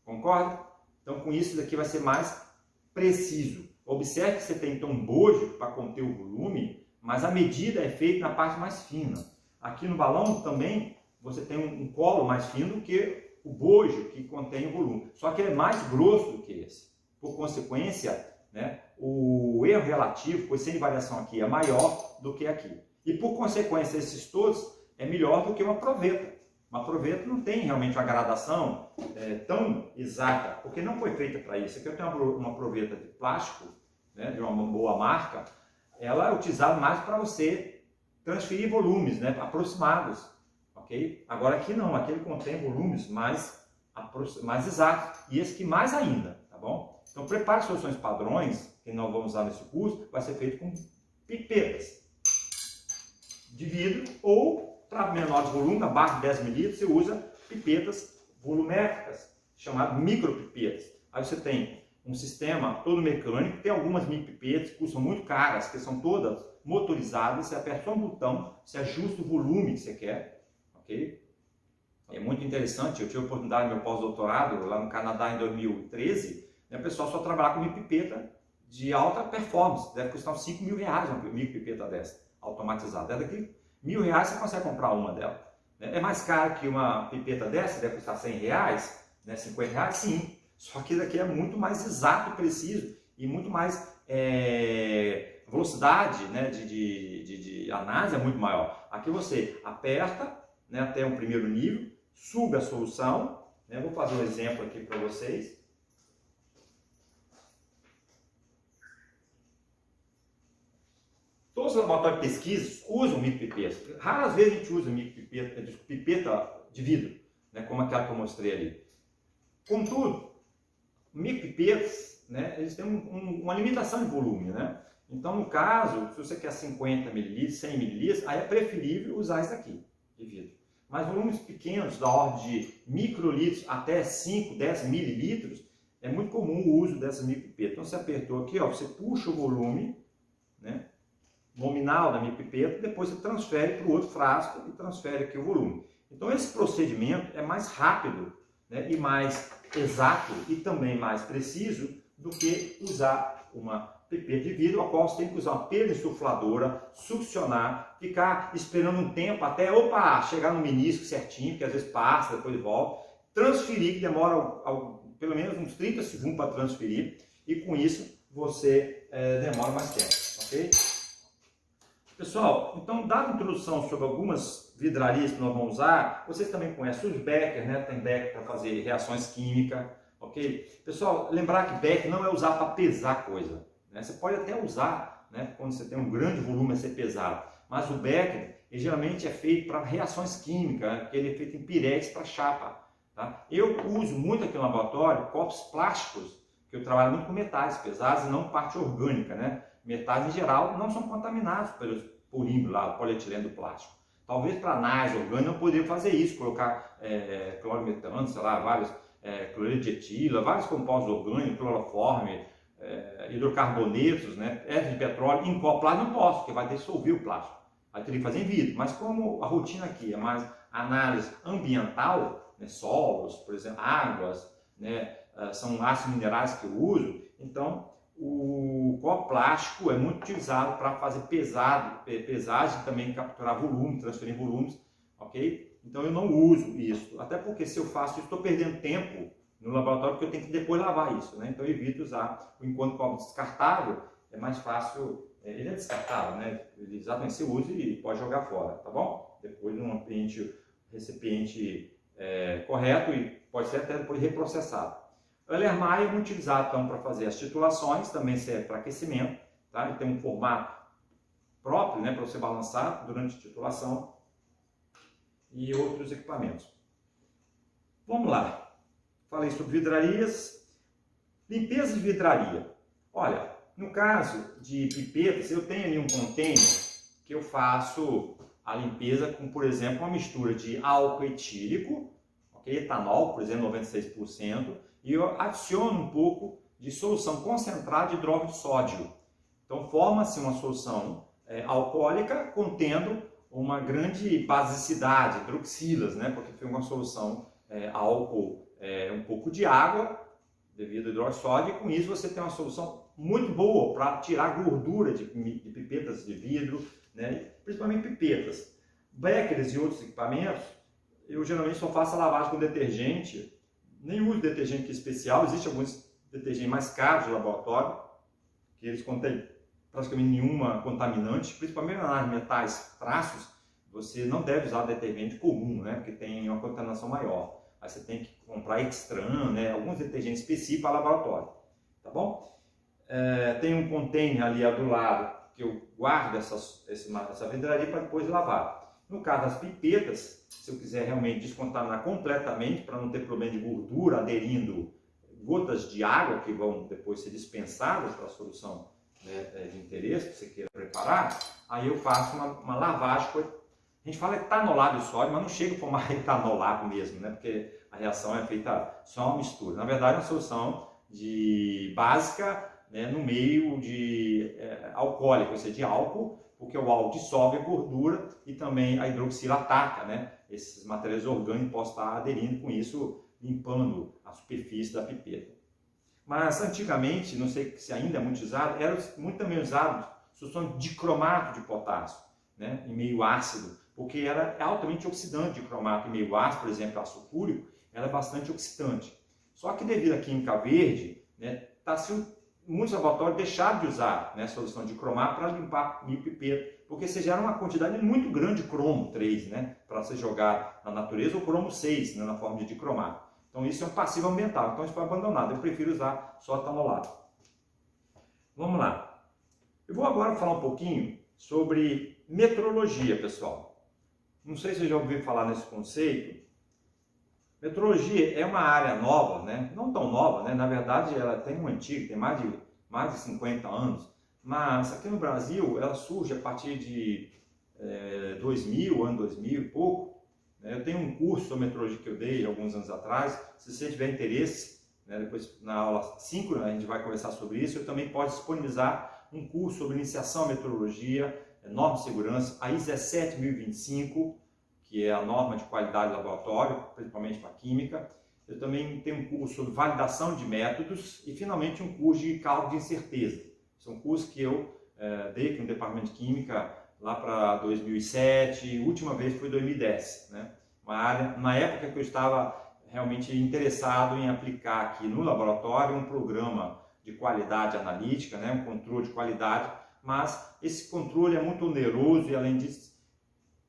Concorda? Então com isso daqui vai ser mais preciso. Observe que você tem então um bojo para conter o volume, mas a medida é feita na parte mais fina. Aqui no balão também você tem um colo mais fino do que o bojo que contém o volume, só que ele é mais grosso do que esse. Por consequência, né, o erro relativo, o coeficiente de variação aqui é maior do que aqui. E por consequência, esses todos é melhor do que uma proveta. Uma proveta não tem realmente uma gradação tão exata, porque não foi feita para isso. Aqui eu tenho uma proveta de plástico, né, de uma boa marca, ela é utilizada mais para você transferir volumes, né, aproximados. Okay? Agora aqui não, aqui ele contém volumes mais exatos. E esse aqui mais ainda, tá bom? Então prepare soluções padrões, que nós vamos usar nesse curso, vai ser feito com pipetas de vidro ou, para menor de volume, abaixo de 10 ml, você usa pipetas volumétricas, chamadas micropipetas. Aí você tem um sistema todo mecânico, tem algumas micropipetas que custam muito caras, que são todas motorizadas, você aperta só um botão, você ajusta o volume que você quer, ok? É muito interessante, eu tive a oportunidade no meu pós-doutorado lá no Canadá em 2013, né, o pessoal só trabalhar com micropipeta de alta performance, deve custar uns 5 mil reais uma micropipeta dessa. Automatizada. Daqui R$1.000 você consegue comprar uma dela. É mais caro que uma pipeta dessa, deve custar R$100, né, R$50? Sim. Só que daqui é muito mais exato e preciso e muito mais velocidade, né, de análise é muito maior. Aqui você aperta, né, até um primeiro nível, suga a solução. Né, vou fazer um exemplo aqui para vocês. Todos os laboratórios de pesquisa usam micropipetas. Raras vezes a gente usa pipeta de vidro, né, como aquela que eu mostrei ali. Contudo, micropipetas, né, eles têm uma limitação de volume. Né? Então, no caso, se você quer 50 ml, 100 ml, aí é preferível usar isso aqui, de vidro. Mas volumes pequenos, da ordem de microlitros até 5, 10 mililitros, é muito comum o uso dessas micropipetas. Então, você apertou aqui, ó, você puxa o volume, né, nominal da micropipeta, depois você transfere para o outro frasco e transfere aqui o volume. Então esse procedimento é mais rápido, né, e mais exato e também mais preciso do que usar uma pipeta de vidro, a qual você tem que usar uma pena insufladora, succionar, ficar esperando um tempo até, chegar no menisco certinho, que às vezes passa, depois volta, transferir, que demora pelo menos uns 30 segundos para transferir, e com isso você demora mais tempo, ok? Pessoal, então, dada a introdução sobre algumas vidrarias que nós vamos usar, vocês também conhecem os Becker, né? Tem Becker para fazer reações químicas, ok? Pessoal, lembrar que Becker não é usar para pesar coisa, né? Você pode até usar, né? Quando você tem um grande volume a ser pesado, mas o Becker, ele geralmente é feito para reações químicas, né? Porque ele é feito em pirex para chapa, tá? Eu uso muito aqui no laboratório copos plásticos, que eu trabalho muito com metais pesados e não parte orgânica, né? Metais, em geral, não são contaminados pelos purinhos lá, o polietileno do plástico. Talvez para análise orgânica não poderia fazer isso, colocar clorometano, sei lá, vários cloreto de etila, vários compostos orgânicos, cloroforme, hidrocarbonetos, né, éter de petróleo, em copo plástico não posso, porque vai dissolver o plástico. Aí teria que fazer em vidro. Mas como a rotina aqui é mais análise ambiental, né, solos, por exemplo, águas, né, são ácidos minerais que eu uso, então o copo plástico é muito utilizado para fazer pesagem, também capturar volume, transferir volumes, ok? Então eu não uso isso, até porque se eu faço isso, estou perdendo tempo no laboratório, porque eu tenho que depois lavar isso, né? Então eu evito usar, enquanto copo descartável, é mais fácil, ele é descartável, né? Ele exatamente se usa e pode jogar fora, tá bom? Depois num recipiente correto e pode ser até depois reprocessado. O Erlenmeyer é muito utilizado então, para fazer as titulações, também serve para aquecimento, tá? Ele tem um formato próprio, né, para você balançar durante a titulação e outros equipamentos. Vamos lá, falei sobre vidrarias, limpeza de vidraria. Olha, no caso de pipetas, eu tenho ali um container que eu faço a limpeza com, por exemplo, uma mistura de álcool etílico, okay? Etanol, por exemplo, 96%, e eu adiciono um pouco de solução concentrada de hidróxido de sódio. Então forma-se uma solução alcoólica contendo uma grande basicidade, hidroxilas, né? Porque foi uma solução álcool, um pouco de água, devido ao hidróxido de sódio, e com isso você tem uma solução muito boa para tirar gordura de pipetas de vidro, né? Principalmente pipetas. Beckers e outros equipamentos, eu geralmente só faço a lavagem com detergente. Nem uso detergente especial, existem alguns detergentes mais caros de laboratório, que eles contêm praticamente nenhuma contaminante, principalmente nas metais traços, você não deve usar detergente comum, né, porque tem uma contaminação maior. Aí você tem que comprar Extran, né, alguns detergentes específicos para laboratório, tá bom? Tem um container ali do lado, que eu guardo essa vidraria para depois lavar. No caso das pipetas, se eu quiser realmente descontaminar completamente, para não ter problema de gordura aderindo gotas de água que vão depois ser dispensadas para a solução, né, de interesse que você queira preparar, aí eu faço uma lavagem. A gente fala etanolado de sódio, mas não chega a formar etanolado mesmo, né, porque a reação é feita só uma mistura. Na verdade, é uma solução básica, né, no meio de alcoólico, ou seja, de álcool, porque o álcool dissolve a gordura e também a hidroxila ataca, né? Esses materiais orgânicos podem estar aderindo com isso, limpando a superfície da pipeta. Mas antigamente, não sei se ainda é muito usado, era muito também usado solução de dicromato de potássio, né? Em meio ácido, porque era altamente oxidante de cromato em meio ácido, por exemplo, ácido sulfúrico, era bastante oxidante. Só que devido à química verde, né, muitos laboratórios deixaram de usar, né, solução de cromato para limpar pipeta, porque você gera uma quantidade muito grande de cromo 3, né, para você jogar na natureza, ou cromo 6, né, na forma de dicromato. Então isso é um passivo ambiental, então isso foi abandonado. Eu prefiro usar só etanolado. Vamos lá. Eu vou agora falar um pouquinho sobre metrologia, pessoal. Não sei se você já ouviu falar nesse conceito. Metrologia é uma área nova, né? Não tão nova, né? Na verdade, ela tem um antigo, tem mais de 50 anos, mas aqui no Brasil ela surge a partir de 2000, ano 2000 e pouco. Né? Eu tenho um curso sobre metrologia que eu dei alguns anos atrás. Se você tiver interesse, né? Depois na aula 5 a gente vai conversar sobre isso. Eu também posso disponibilizar um curso sobre iniciação à metrologia, norma de segurança, a ISO 17025, que é a norma de qualidade do laboratório, principalmente para química. eu também tenho um curso sobre validação de métodos e, finalmente, um curso de cálculo de incerteza. São cursos que eu dei aqui no Departamento de Química lá para 2007, a última vez foi 2010, né? Uma área, na época que eu estava realmente interessado em aplicar aqui no laboratório um programa de qualidade analítica, né? Um controle de qualidade, mas esse controle é muito oneroso e, além disso,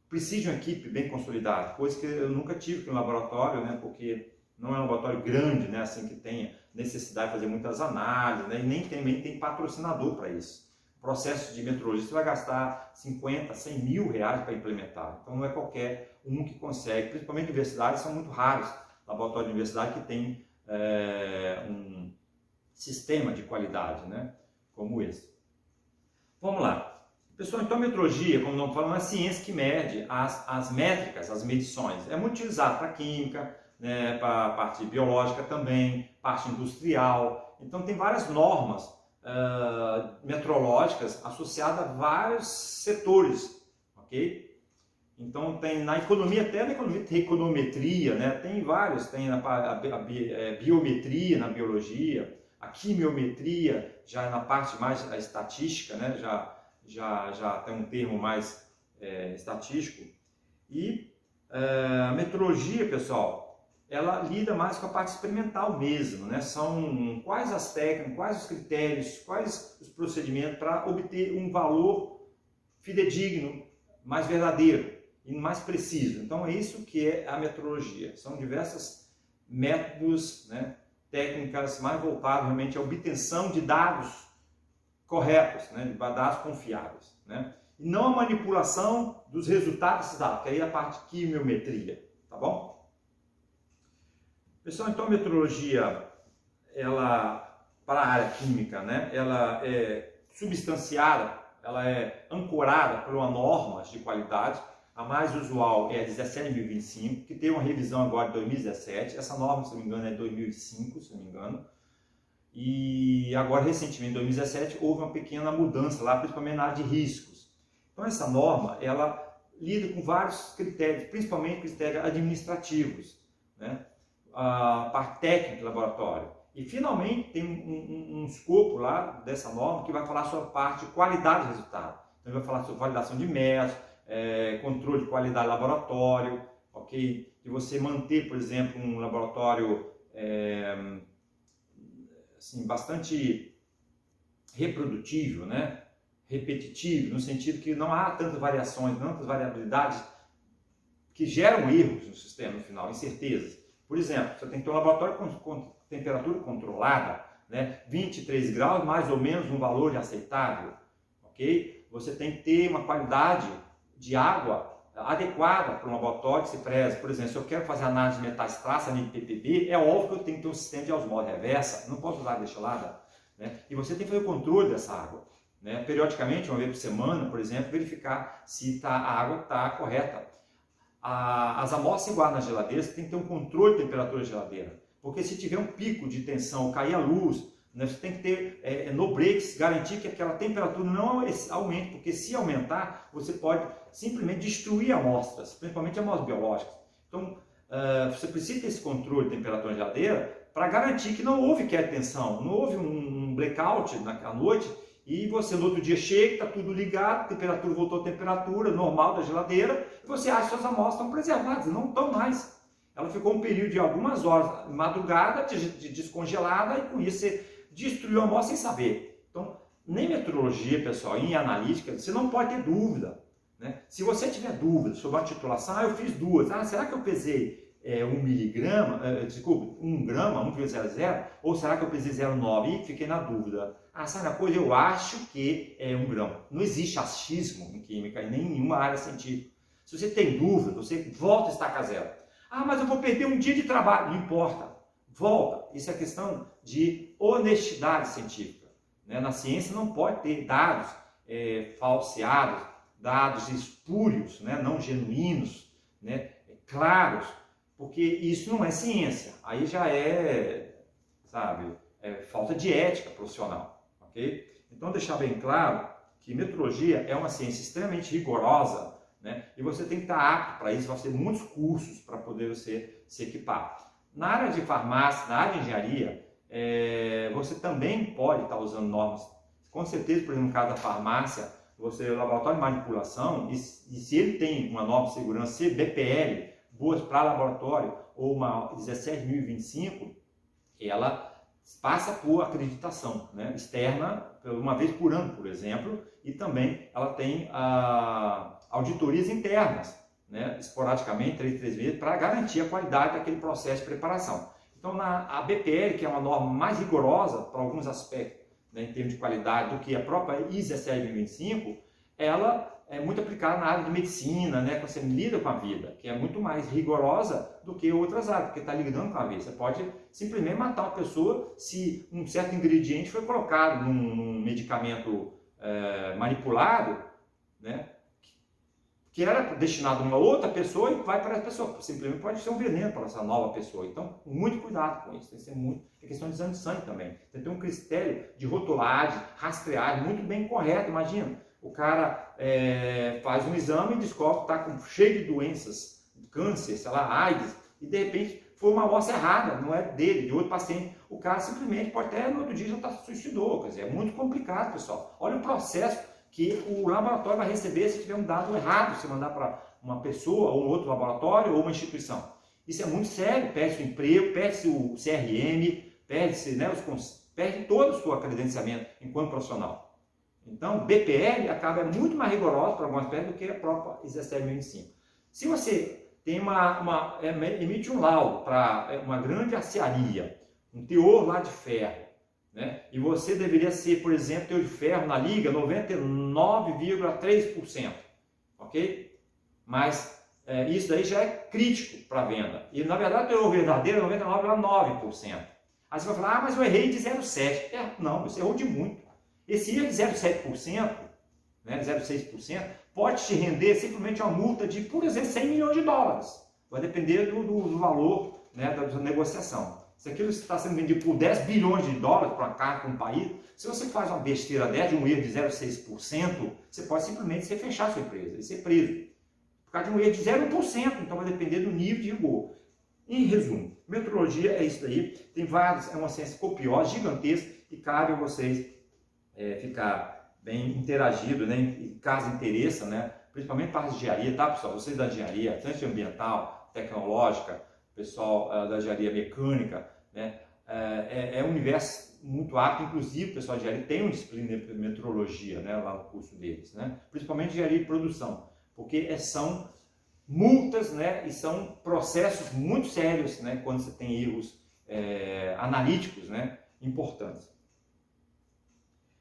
precisa de uma equipe bem consolidada, coisa que eu nunca tive aqui no laboratório, né? Porque não é um laboratório grande, né? Assim, que tenha necessidade de fazer muitas análises, né? E nem tem patrocinador para isso. Processo de metrologia, você vai gastar 50, 100 mil reais para implementar. Então não é qualquer um que consegue, principalmente universidades, são muito raros laboratórios de universidade que tem um sistema de qualidade, né, como esse. Vamos lá. Pessoal, então a metrologia, como não falamos, é a ciência que mede as métricas, as medições. É muito utilizado para química, né, para a parte biológica também, parte industrial. Então tem várias normas metrológicas associadas a vários setores, ok? Então tem na economia, até na economia tem econometria, né? Tem vários, tem a biometria na biologia, a quimiometria já é na parte mais estatística, né? Já tem um termo mais estatístico. E a metrologia, pessoal, ela lida mais com a parte experimental mesmo, né? São quais as técnicas, quais os critérios, quais os procedimentos para obter um valor fidedigno, mais verdadeiro e mais preciso. Então é isso que é a metrologia. São diversos métodos, né, técnicas mais voltadas realmente à obtenção de dados corretos, né, de dados confiáveis, né? E não a manipulação dos resultados desses dados, que aí é a parte de quimiometria, tá bom? Pessoal, então a metrologia, ela, para a área química, né, ela é substanciada, ela é ancorada por uma norma de qualidade. A mais usual é a 17.025, que tem uma revisão agora de 2017. Essa norma, se não me engano, é de 2005, se não me engano. E agora, recentemente, em 2017, houve uma pequena mudança lá, principalmente na área de riscos. Então, essa norma, ela lida com vários critérios, principalmente critérios administrativos, né? A parte técnica do laboratório. E finalmente tem um escopo lá dessa norma que vai falar sobre a parte de qualidade do resultado. Então vai falar sobre validação de métodos, controle de qualidade do laboratório, ok? De você manter, por exemplo, um laboratório assim, bastante reprodutível, né? Repetitivo, no sentido que não há tantas variações, tantas variabilidades que geram erros no sistema no final, incertezas. Por exemplo, você tem que ter um laboratório com temperatura controlada, né? 23 graus, mais ou menos um valor aceitável, ok? Você tem que ter uma qualidade de água adequada para um laboratório que se preze. Por exemplo, se eu quero fazer análise de metais traços, análise de PPB, é óbvio que eu tenho que ter um sistema de osmose reversa, não posso usar água destilada, né? E você tem que fazer o controle dessa água, né? Periodicamente, uma vez por semana, por exemplo, verificar se a água está correta. As amostras igual na geladeira, você tem que ter um controle de temperatura da geladeira, porque se tiver um pico de tensão, cair a luz, né, você tem que ter no breaks, garantir que aquela temperatura não aumente, porque se aumentar, você pode simplesmente destruir amostras, principalmente amostras biológicas. Então, você precisa ter esse controle de temperatura da geladeira para garantir que não houve queda de tensão, não houve um blackout naquela noite, e você no outro dia chega, está tudo ligado, a temperatura voltou à temperatura normal da geladeira, e você acha que suas amostras estão preservadas, não estão mais. Ela ficou um período de algumas horas, madrugada, descongelada, e com isso você destruiu a amostra sem saber. Então, nem metrologia, pessoal, em analítica, você não pode ter dúvida, né? Se você tiver dúvida sobre a titulação, eu fiz duas. Será que eu pesei 1 miligrama, desculpa, 1 grama, 1,00, ou será que eu pesei 0,9? E fiquei na dúvida. Sabe uma coisa? Eu acho que é 1 grama. Não existe achismo em química, nem em nenhuma área científica. Se você tem dúvida, você volta a estaca zero. Mas eu vou perder um dia de trabalho. Não importa. Volta. Isso é questão de honestidade científica, né? Na ciência não pode ter dados falseados, dados espúrios, né? Não genuínos, né? Claros, porque isso não é ciência. Aí já sabe, falta de ética profissional, ok? Então, deixar bem claro que metrologia é uma ciência extremamente rigorosa, né? E você tem que estar apto para isso, vai ter muitos cursos para poder você se equipar. Na área de farmácia, na área de engenharia, você também pode estar usando normas. Com certeza, por exemplo, no caso da farmácia, você laboratório de manipulação, e se ele tem uma norma de segurança, se BPL, boas para laboratório, ou uma 17.025, ela passa por acreditação, né, externa, uma vez por ano, por exemplo, e também ela tem auditorias internas, né, esporadicamente, 3 meses, para garantir a qualidade daquele processo de preparação. Então, a BPL, que é uma norma mais rigorosa para alguns aspectos, né, em termos de qualidade, do que a própria ISO 17025, ela é muito aplicada na área de medicina, né, quando você lida com a vida, que é muito mais rigorosa do que outras áreas, porque está lidando com a vida. Você pode simplesmente matar uma pessoa se um certo ingrediente foi colocado num medicamento manipulado, né, que era destinado a uma outra pessoa e vai para essa pessoa. Simplesmente pode ser um veneno para essa nova pessoa. Então, muito cuidado com isso. Tem que ser muito. É questão de exame de sangue também. Tem que ter um critério de rotulagem, rastreagem muito bem correto. Imagina, o cara faz um exame e descobre que está cheio de doenças, câncer, sei lá, AIDS, e de repente foi uma amostra errada, não é dele, de outro paciente. O cara simplesmente pode até no outro dia já se suicidou. Quer dizer, é muito complicado, pessoal. Olha o processo que o laboratório vai receber se tiver um dado errado, se mandar para uma pessoa, ou um outro laboratório, ou uma instituição. Isso é muito sério, perde o emprego, perde o CRM, perde todo o seu credenciamento enquanto profissional. Então, BPL acaba muito mais rigoroso para algumas aspectos do que a própria ISO 17025. Se você tem emite um laudo para uma grande aciaria, um teor lá de ferro, né? E você deveria ser, por exemplo, teor de ferro na liga 99,3%, ok? Mas isso daí já é crítico para a venda. E na verdade o teor verdadeiro é 99,9%. Aí você vai falar, mas eu errei de 0,7%. Não, você errou de muito. Esse erro de 0,7%, né, 0,6%, pode te render simplesmente uma multa de, por exemplo, 100 milhões de dólares. Vai depender do valor, né, da negociação. Se aquilo está sendo vendido por 10 bilhões de dólares para uma carga para um país, se você faz uma besteira dessa, de um erro de 0,6%, você pode simplesmente fechar a sua empresa e ser preso. Por causa de um erro de 0,1%, então vai depender do nível de rigor. Em resumo, metrologia é isso daí, tem vários, é uma ciência copiosa, gigantesca, e cabe a vocês ficar bem interagido, né, em caso interessa, né, principalmente para a engenharia, tá, pessoal? Vocês da engenharia, tanto ambiental, tecnológica, pessoal da engenharia mecânica, né? É um universo muito amplo, inclusive o pessoal de engenharia tem uma disciplina de metrologia, né, lá no curso deles, né? Principalmente engenharia de produção, porque são multas, né, e são processos muito sérios, né, quando você tem erros analíticos, né, importantes.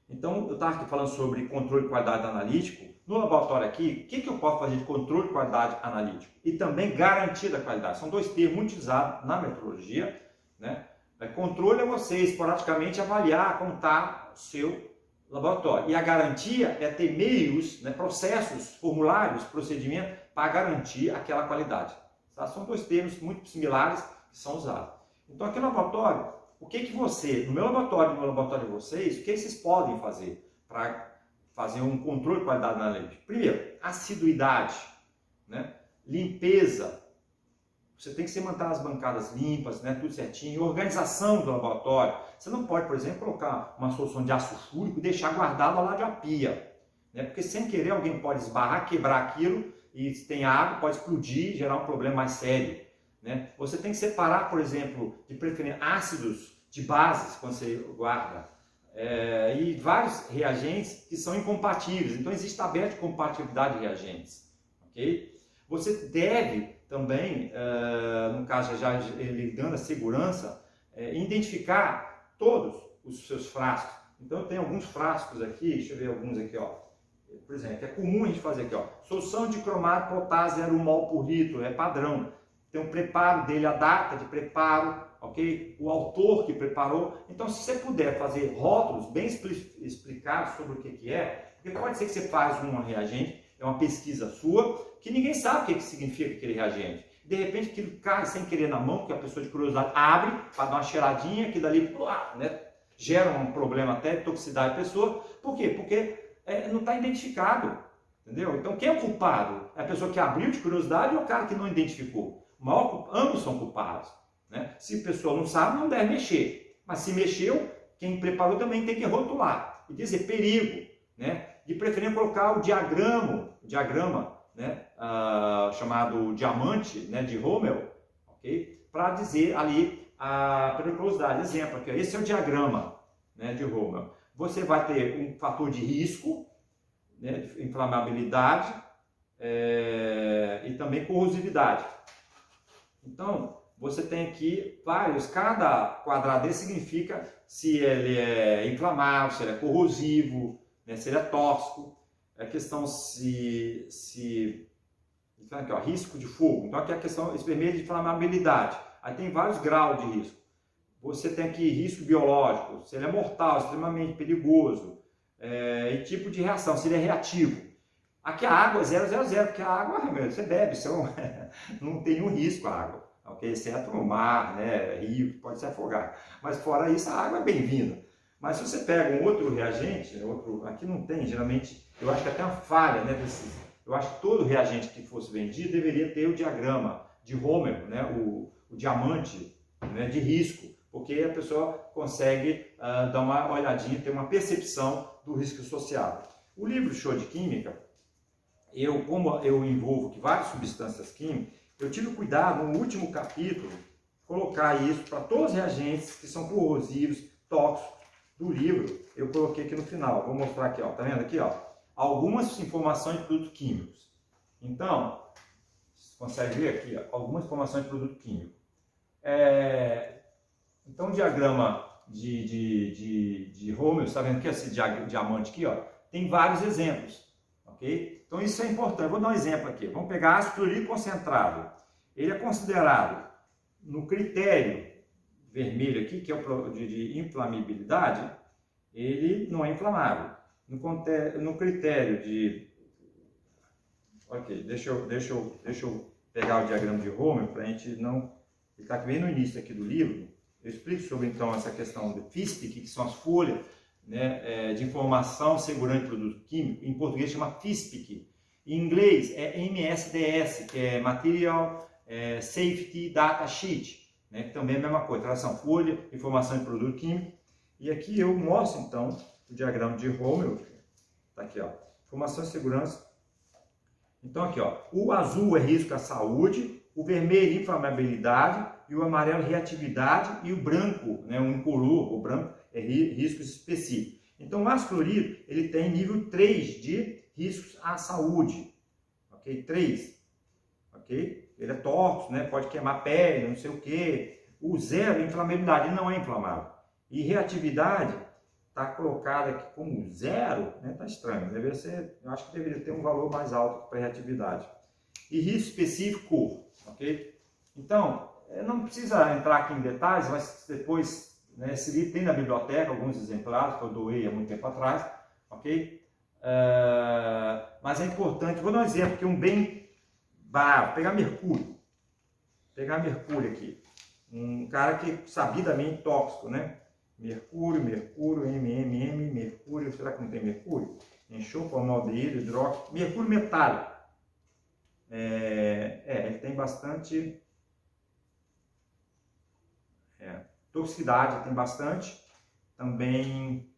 Então, eu estava aqui falando sobre controle de qualidade analítico. No laboratório aqui, o que eu posso fazer de controle de qualidade analítico? E também garantia da qualidade. São dois termos muito utilizados na metrologia, né? Controle é você esporadicamente avaliar como está o seu laboratório. E a garantia é ter meios, né, processos, formulários, procedimentos para garantir aquela qualidade. Tá? São dois termos muito similares que são usados. Então, aqui no laboratório, o que você, no meu laboratório e no laboratório de vocês, o que vocês podem fazer para fazer um controle de qualidade analítica? Primeiro, assiduidade, né? Limpeza. Você tem que manter as bancadas limpas, né? Tudo certinho. Organização do laboratório. Você não pode, por exemplo, colocar uma solução de ácido fúrico e deixar guardado lá de uma pia, né? Porque sem querer alguém pode esbarrar, quebrar aquilo e se tem água pode explodir e gerar um problema mais sério, né? Você tem que separar, por exemplo, de preferência ácidos de bases quando você guarda. E vários reagentes que são incompatíveis. Então, existe tabela de compatibilidade de reagentes. Okay? Você deve também, no caso já lidando a segurança, identificar todos os seus frascos. Então, eu tenho alguns frascos aqui, deixa eu ver alguns aqui, ó. Por exemplo, é comum a gente fazer aqui, ó, solução de cromato potássio 0,1 mol por litro, é padrão. Tem um preparo dele, a data de preparo, ok? O autor que preparou. Então, se você puder fazer rótulos bem explicados sobre o que é, porque pode ser que você faz um reagente, é uma pesquisa sua, que ninguém sabe o que significa aquele reagente. De repente, aquilo cai sem querer na mão, porque a pessoa de curiosidade abre para dar uma cheiradinha, que dali, né, gera um problema até de toxicidade da pessoa. Por quê? Porque não está identificado, entendeu? Então, quem é o culpado? É a pessoa que abriu de curiosidade ou o cara que não identificou? Ambos são culpados. né? Se a pessoa não sabe, não deve mexer. Mas se mexeu, quem preparou também tem que rotular e dizer perigo, né? De preferência colocar o diagrama, né? Chamado diamante, né? De Rommel, ok? Para dizer ali a periculosidade. Exemplo aqui, esse é o diagrama, né? De Rommel. Você vai ter um fator de risco, né? De inflamabilidade e também corrosividade. Então, você tem aqui vários, cada quadrado desse significa se ele é inflamável, se ele é corrosivo, né, se ele é tóxico. A questão então aqui, ó, risco de fogo. Então aqui a questão, esse vermelho de inflamabilidade. Aí tem vários graus de risco. Você tem aqui risco biológico, se ele é mortal, extremamente perigoso, e tipo de reação, se ele é reativo. Aqui a água é 000, porque a água, você bebe, você não tem nenhum risco a água. Okay? Exceto no mar, né, rio, pode se afogar. Mas fora isso, a água é bem-vinda. Mas se você pega um outro reagente, aqui não tem, geralmente, eu acho que até uma falha, né, eu acho que todo reagente que fosse vendido deveria ter o diagrama de Rommel, né, o diamante, né, de risco, porque a pessoa consegue dar uma olhadinha, ter uma percepção do risco associado. O livro Show de Química, como eu envolvo aqui várias substâncias químicas, eu tive cuidado no último capítulo colocar isso para todos os reagentes que são corrosivos, tóxicos do livro. Eu coloquei aqui no final. Vou mostrar aqui, ó. Tá vendo aqui, ó? Algumas informações de produtos químicos. Então, você consegue ver aqui, ó, algumas informações de produto químico. Então, o diagrama de Rommel, está vendo que esse diamante aqui, ó, tem vários exemplos, ok? Então isso é importante. Vou dar um exemplo aqui. Vamos pegar ácido clorídrico concentrado. Ele é considerado no critério vermelho aqui, que é o de inflamabilidade, ele não é inflamável. No critério de... Ok, deixa eu pegar o diagrama de Rommel para a gente não... Ele está bem no início aqui do livro. Eu explico sobre então essa questão de FISPIC, que são as folhas, né, de informação segurante de produto químico. Em português chama FISPIC. Em inglês é MSDS, que é Material Safety Data Sheet, né, que também é a mesma coisa, tradução folha, informação de produto químico. E aqui eu mostro então o diagrama de Rommel. Tá aqui, ó, informação de segurança. Então aqui, ó, o azul é risco à saúde, o vermelho inflamabilidade, e o amarelo reatividade, e o branco, né, o incolor, o branco é riscos específicos. Então o ácido clorídrico, ele tem nível 3 de riscos à saúde, ok? 3, ok? Ele é tóxico, né, pode queimar a pele, não sei o que. O 0 é inflamabilidade, ele não é inflamável. E reatividade está colocada aqui como 0, né, tá estranho, deveria ser, eu acho que deveria ter um valor mais alto para reatividade. E risco específico, ok? Então, não precisa entrar aqui em detalhes, mas depois, né, esse livro tem na biblioteca alguns exemplares que eu doei há muito tempo atrás, ok? Mas é importante, vou dar um exemplo, que um bem barato, pegar mercúrio aqui, um cara que sabidamente tóxico, né? Mercúrio, mercúrio, será que não tem mercúrio? Enxofre, formaldeído, hidróxido, mercúrio metálico. Ele tem bastante toxicidade, tem bastante, também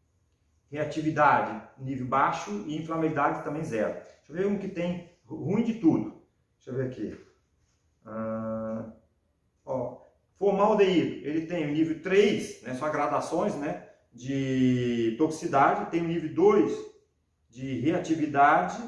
reatividade, nível baixo, e inflamabilidade também 0. Deixa eu ver um que tem ruim de tudo. Deixa eu ver aqui. Formaldeído, ele tem o nível 3, né, são gradações, né, de toxicidade, tem o nível 2 de reatividade,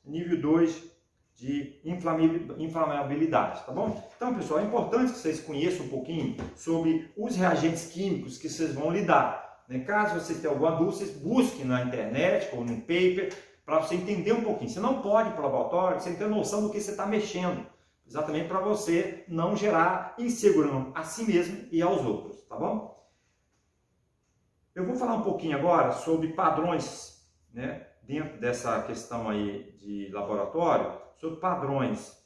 nível 2 de inflamabilidade, tá bom? Então, pessoal, é importante que vocês conheçam um pouquinho sobre os reagentes químicos que vocês vão lidar. Né? Caso vocês tenham alguma dúvida, vocês busquem na internet ou num paper para você entender um pouquinho. Você não pode ir para o laboratório sem ter noção do que você está mexendo, exatamente para você não gerar insegurança a si mesmo e aos outros, tá bom? Eu vou falar um pouquinho agora sobre padrões, né, dentro dessa questão aí de laboratório, sobre padrões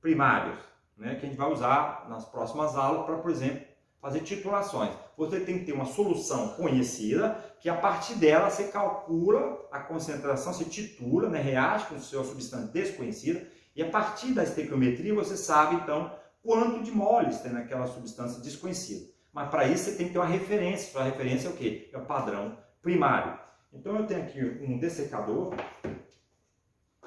primários, né, que a gente vai usar nas próximas aulas para, por exemplo, fazer titulações. Você tem que ter uma solução conhecida, que a partir dela você calcula a concentração, você titula, né, reage com a sua substância desconhecida, e a partir da estequiometria você sabe, então, quanto de moles tem naquela substância desconhecida. Mas para isso você tem que ter uma referência. Sua referência é o quê? É o padrão primário. Então eu tenho aqui um dessecador.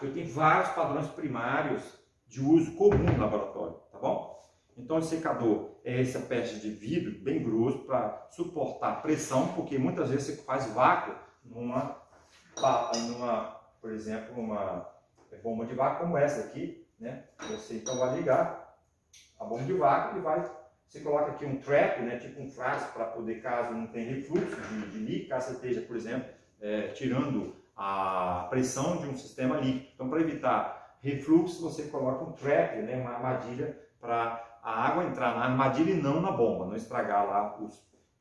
Eu tenho vários padrões primários de uso comum no laboratório, tá bom? Então o dessecador é essa peça de vidro bem grosso para suportar pressão, porque muitas vezes você faz vácuo por exemplo, uma bomba de vácuo como essa aqui, né? Você então vai ligar a bomba de vácuo e você coloca aqui um trap, né? Tipo um frasco para poder, caso não tenha refluxo de líquido, caso você esteja, por exemplo, tirando a pressão de um sistema líquido. Então, para evitar refluxo, você coloca um trap, né? Uma armadilha para a água entrar na armadilha e não na bomba, não estragar lá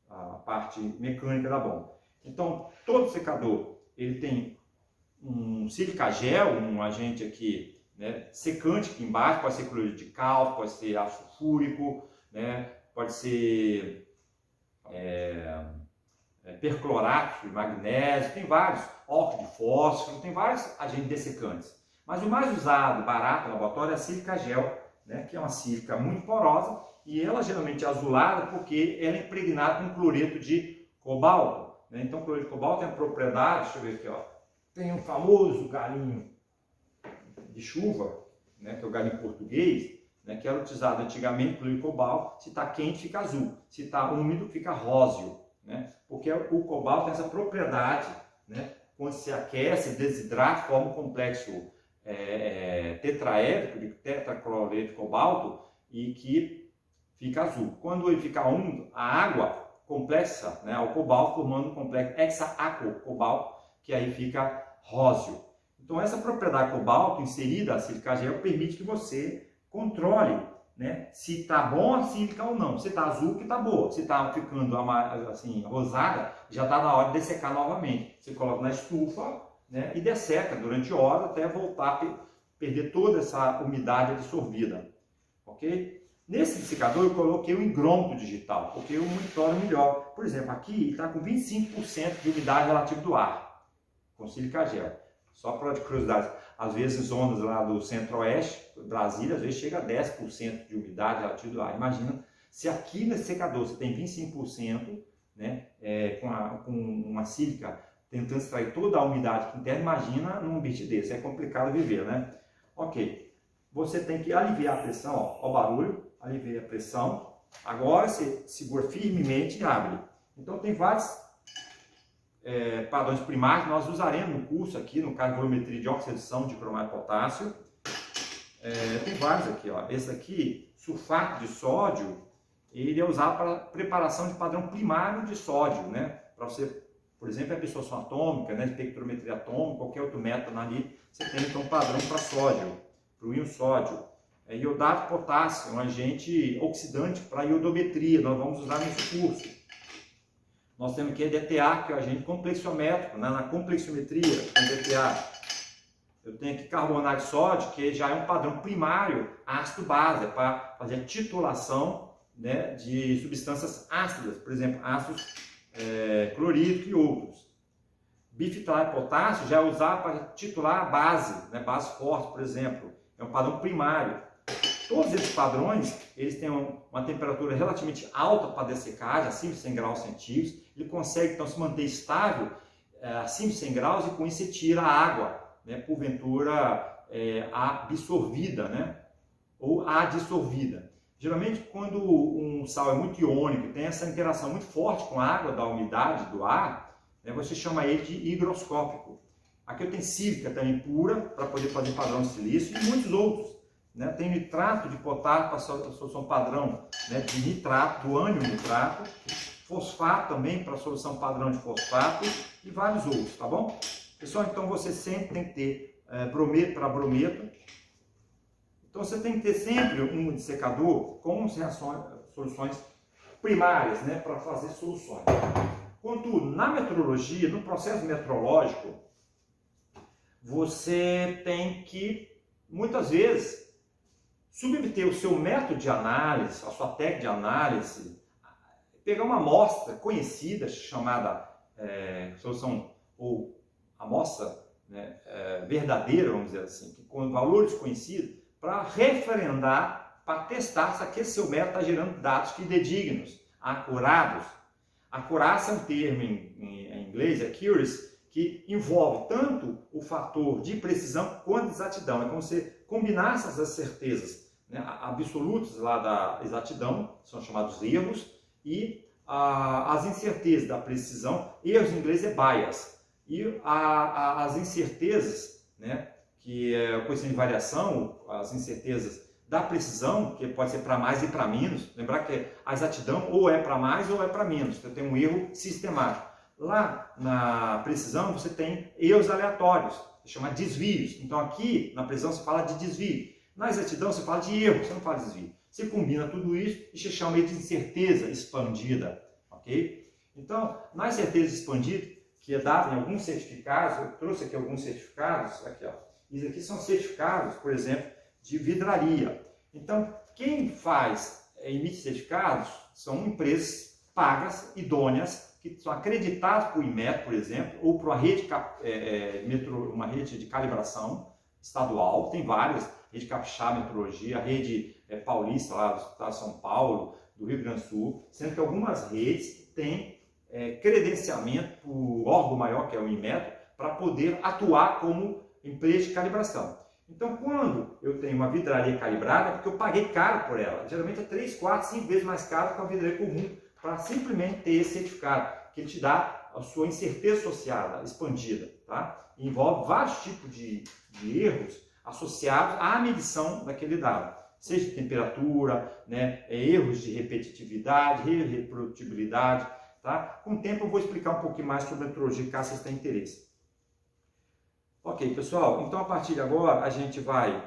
a parte mecânica da bomba. Então, todo secador ele tem um sílica gel, um agente aqui, né, secante aqui embaixo, pode ser cloreto de cálcio, pode ser ácido fúrico, né, pode ser perclorato de magnésio, tem vários, óxido de fósforo, tem vários agentes dessecantes. Mas o mais usado, barato no laboratório é a sílica gel, né, que é uma sílica muito porosa e ela geralmente é azulada porque ela é impregnada com cloreto de cobalto. Né? Então, o cloreto de cobalto tem a propriedade, deixa eu ver aqui, ó, tem um famoso galinho de chuva, né, que é o galinho português, né, que era utilizado antigamente cloreto de cobalto. Se está quente, fica azul. Se está úmido, fica róseo. Né? Porque o cobalto tem essa propriedade, né? Quando se aquece, desidrata, forma um complexo tetraédrico de tetracloreto de cobalto e que fica azul. Quando ele fica úmido, a água complexa, né, ao cobalto, formando um complexo hexaco-cobalto, que aí fica róseo. Então essa propriedade cobalto inserida a sílica gel permite que você controle, né, se está bom a sílica ou não. Se está azul, que está boa. Se está ficando assim, rosada, já está na hora de dessecar novamente. Você coloca na estufa, né, e desseca durante horas até voltar a perder toda essa umidade absorvida. Ok? Nesse dessecador eu coloquei o higrômetro digital, porque eu monitoro melhor. Por exemplo, aqui está com 25% de umidade relativa do ar, com sílica gel. Só para curiosidade, às vezes zonas lá do centro-oeste, Brasília, às vezes chega a 10% de umidade relativa do ar. Imagina se aqui nesse secador você tem 25%, né, com uma sílica tentando extrair toda a umidade interna, imagina num ambiente desse, é complicado viver, né? Ok, você tem que aliviar a pressão, ó o barulho, alivia a pressão, agora você segura firmemente e abre. Então tem vários padrões primários que nós usaremos no curso aqui, no caso de volumetria de oxidação de cromato de potássio. Tem vários aqui, ó. Esse aqui, sulfato de sódio, ele é usado para preparação de padrão primário de sódio, né? Para você, por exemplo, a absorção atômica, né? Espectrometria atômica, qualquer outro método ali, você tem então um padrão para sódio, para o íon sódio. Iodato de potássio, um agente oxidante para iodometria, nós vamos usar nesse curso. Nós temos aqui a DTA, que é o agente complexiométrico, né? Na complexiometria, com DTA. Eu tenho aqui carbonato de sódio, que já é um padrão primário ácido-base, para fazer a titulação, né, de substâncias ácidas, por exemplo, ácidos clorídricos e outros. Bifenalato de potássio já é usado para titular a base, né, base forte, por exemplo, é um padrão primário. Todos esses padrões, eles têm uma temperatura relativamente alta para dessecagem, acima de 100 graus centígrados. Ele consegue, então, se manter estável acima de 100 graus e com isso você tira a água, né, porventura absorvida, né, ou adsorvida. Geralmente, quando um sal é muito iônico, tem essa interação muito forte com a água da umidade do ar, né, você chama ele de higroscópico. Aqui eu tenho sílica também pura, para poder fazer padrão de silício, e muitos outros. Né? Tem nitrato de potássio para solução padrão, né, de nitrato, do ânion nitrato, fosfato também para solução padrão de fosfato e vários outros, tá bom? Pessoal, então você sempre tem que ter brometo para brometo. Então você tem que ter sempre um dessecador com soluções primárias, né, para fazer soluções. Contudo, na metrologia, no processo metrológico, você tem que, muitas vezes, submeter o seu método de análise, a sua técnica de análise, pegar uma amostra conhecida, chamada solução ou amostra, né, verdadeira, vamos dizer assim, com valores conhecidos, para referendar para testar se aquele seu método está gerando dados fidedignos, acurados. Acurácia é um termo em inglês, accuracy, que envolve tanto o fator de precisão quanto de exatidão. É como se combinar essas certezas, né, absolutas lá da exatidão, são chamados erros, e as incertezas da precisão. Erros em inglês é bias. E as incertezas, né, que é o coeficiente de variação, as incertezas da precisão, que pode ser para mais e para menos. Lembrar que a exatidão ou é para mais ou é para menos. Então tem um erro sistemático. Lá na precisão você tem erros aleatórios, se chama desvios. Então aqui na precisão você fala de desvio. Na exatidão você fala de erro, você não fala de desvio. Você combina tudo isso e você chama de incerteza expandida, ok? Então, na incerteza expandida, que é dada em alguns certificados, eu trouxe aqui alguns certificados, aqui ó. Isso aqui são certificados, por exemplo, de vidraria. Então, quem emite certificados são empresas pagas, idôneas, que são acreditadas por Inmetro, por exemplo, ou por uma rede de calibração estadual, tem várias, rede Capixaba Metrologia, a rede paulista lá do estado de São Paulo, do Rio Grande do Sul, sendo que algumas redes têm credenciamento por órgão maior, que é o Inmetro, para poder atuar como empresa de calibração. Então, quando eu tenho uma vidraria calibrada, é porque eu paguei caro por ela. Geralmente é 3, 4, 5 vezes mais caro que uma vidraria comum, para simplesmente ter esse certificado, que ele te dá a sua incerteza associada, expandida. Tá? Envolve vários tipos de erros associados à medição daquele dado. Seja de temperatura, né, erros de repetitividade, erros de reprodutibilidade. Tá? Com o tempo eu vou explicar um pouquinho mais sobre a metrologia, caso vocês tenham interesse. Ok, pessoal, então a partir de agora a gente vai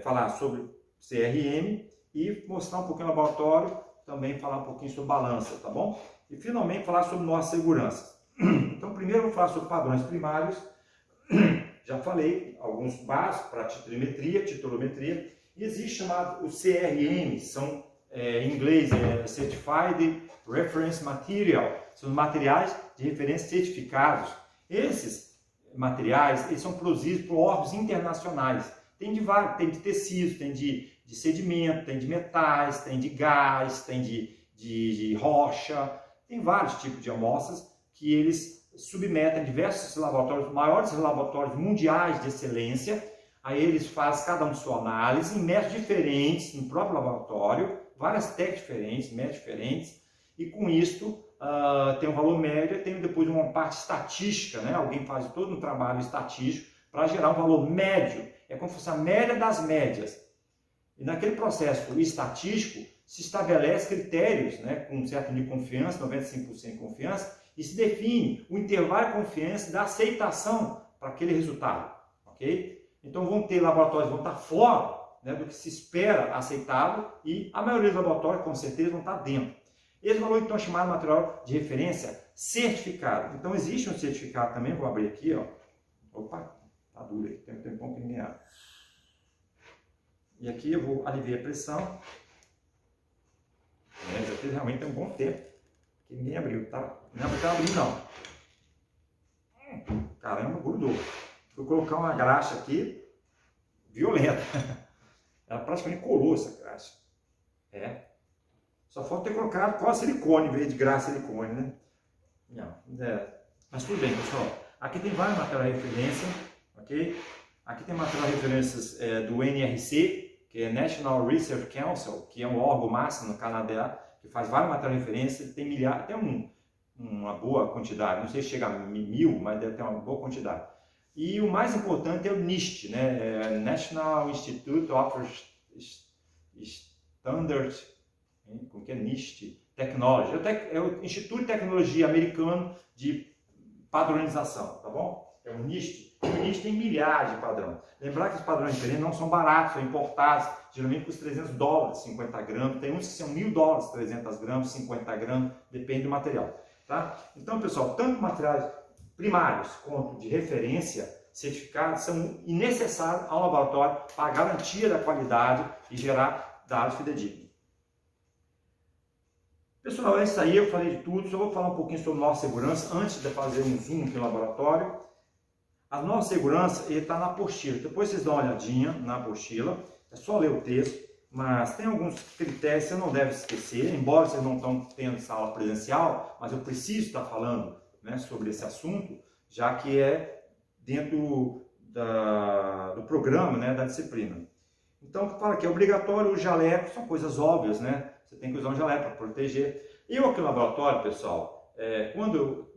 falar sobre CRM e mostrar um pouquinho o laboratório, também falar um pouquinho sobre balança, tá bom? E finalmente falar sobre nossa segurança. Então primeiro eu vou falar sobre padrões primários, já falei, alguns básicos para titulometria, e existe chamado o CRM, são em inglês Certified Reference Material, são os materiais de referência certificados. Esses materiais, eles são produzidos por órgãos internacionais. Tem de vários, tem de tecidos, tem de sedimento, tem de metais, tem de gás, tem de rocha, tem vários tipos de amostras que eles submetem a diversos laboratórios, maiores laboratórios mundiais de excelência. Aí eles fazem cada um sua análise em métodos diferentes no próprio laboratório, várias técnicas diferentes, métodos diferentes, e com isso tem um valor médio, tem depois uma parte estatística, né? Alguém faz todo um trabalho estatístico para gerar um valor médio, é como se fosse a média das médias. E naquele processo estatístico se estabelece critérios, né, com um certo nível de confiança, 95% de confiança, e se define o intervalo de confiança da aceitação para aquele resultado, ok? Então vão ter laboratórios que vão estar fora, né, do que se espera aceitável, e a maioria dos laboratórios com certeza vão estar dentro. Esse valor então é chamado material de referência certificado. Então existe um certificado também, vou abrir aqui, ó. Opa, tá duro aí, tem um tempão que ninguém abre. E aqui eu vou aliviar a pressão. Já fez realmente tem um bom tempo que ninguém abriu, tá? Não é para abrir não. Caramba, grudou. Vou colocar uma graxa aqui violenta. Ela praticamente colou essa graxa. Só falta ter colocado quase silicone em vez de graxa silicone, né? Não, mas tudo bem, pessoal. Aqui tem vários materiais de referência, ok? Aqui tem material de referências do NRC, que é National Research Council, que é um órgão máximo no Canadá, que faz vários materiais de referência, tem milhares, até uma boa quantidade, não sei se chega a 1000, mas deve ter uma boa quantidade. E o mais importante é o NIST, né? National Institute of Standard, como que é NIST? Technology, é o Instituto de Tecnologia Americano de Padronização, tá bom? É o NIST. O NIST tem milhares de padrões. Lembrar que os padrões diferentes não são baratos, são importados, geralmente custam $300, 50 gramas, tem uns que são $1000, 300 gramas, 50 gramas, depende do material. Tá? Então, pessoal, tanto materiais primários quanto de referência certificados são necessários ao laboratório para a garantia da qualidade e gerar dados fidedignos. Pessoal, é isso aí, eu falei de tudo, só vou falar um pouquinho sobre nossa segurança antes de fazer um zoom aqui no laboratório. A nossa segurança está na apostila, depois vocês dão uma olhadinha na apostila, é só ler o texto. mas tem alguns critérios que você não deve esquecer, embora vocês não estão tendo essa aula presencial, mas eu preciso estar falando, né, sobre esse assunto, já que é dentro do programa, né, da disciplina. Então, fala que é obrigatório o jaleco, são coisas óbvias, né? Você tem que usar um jaleco para proteger. Eu aqui no laboratório, pessoal,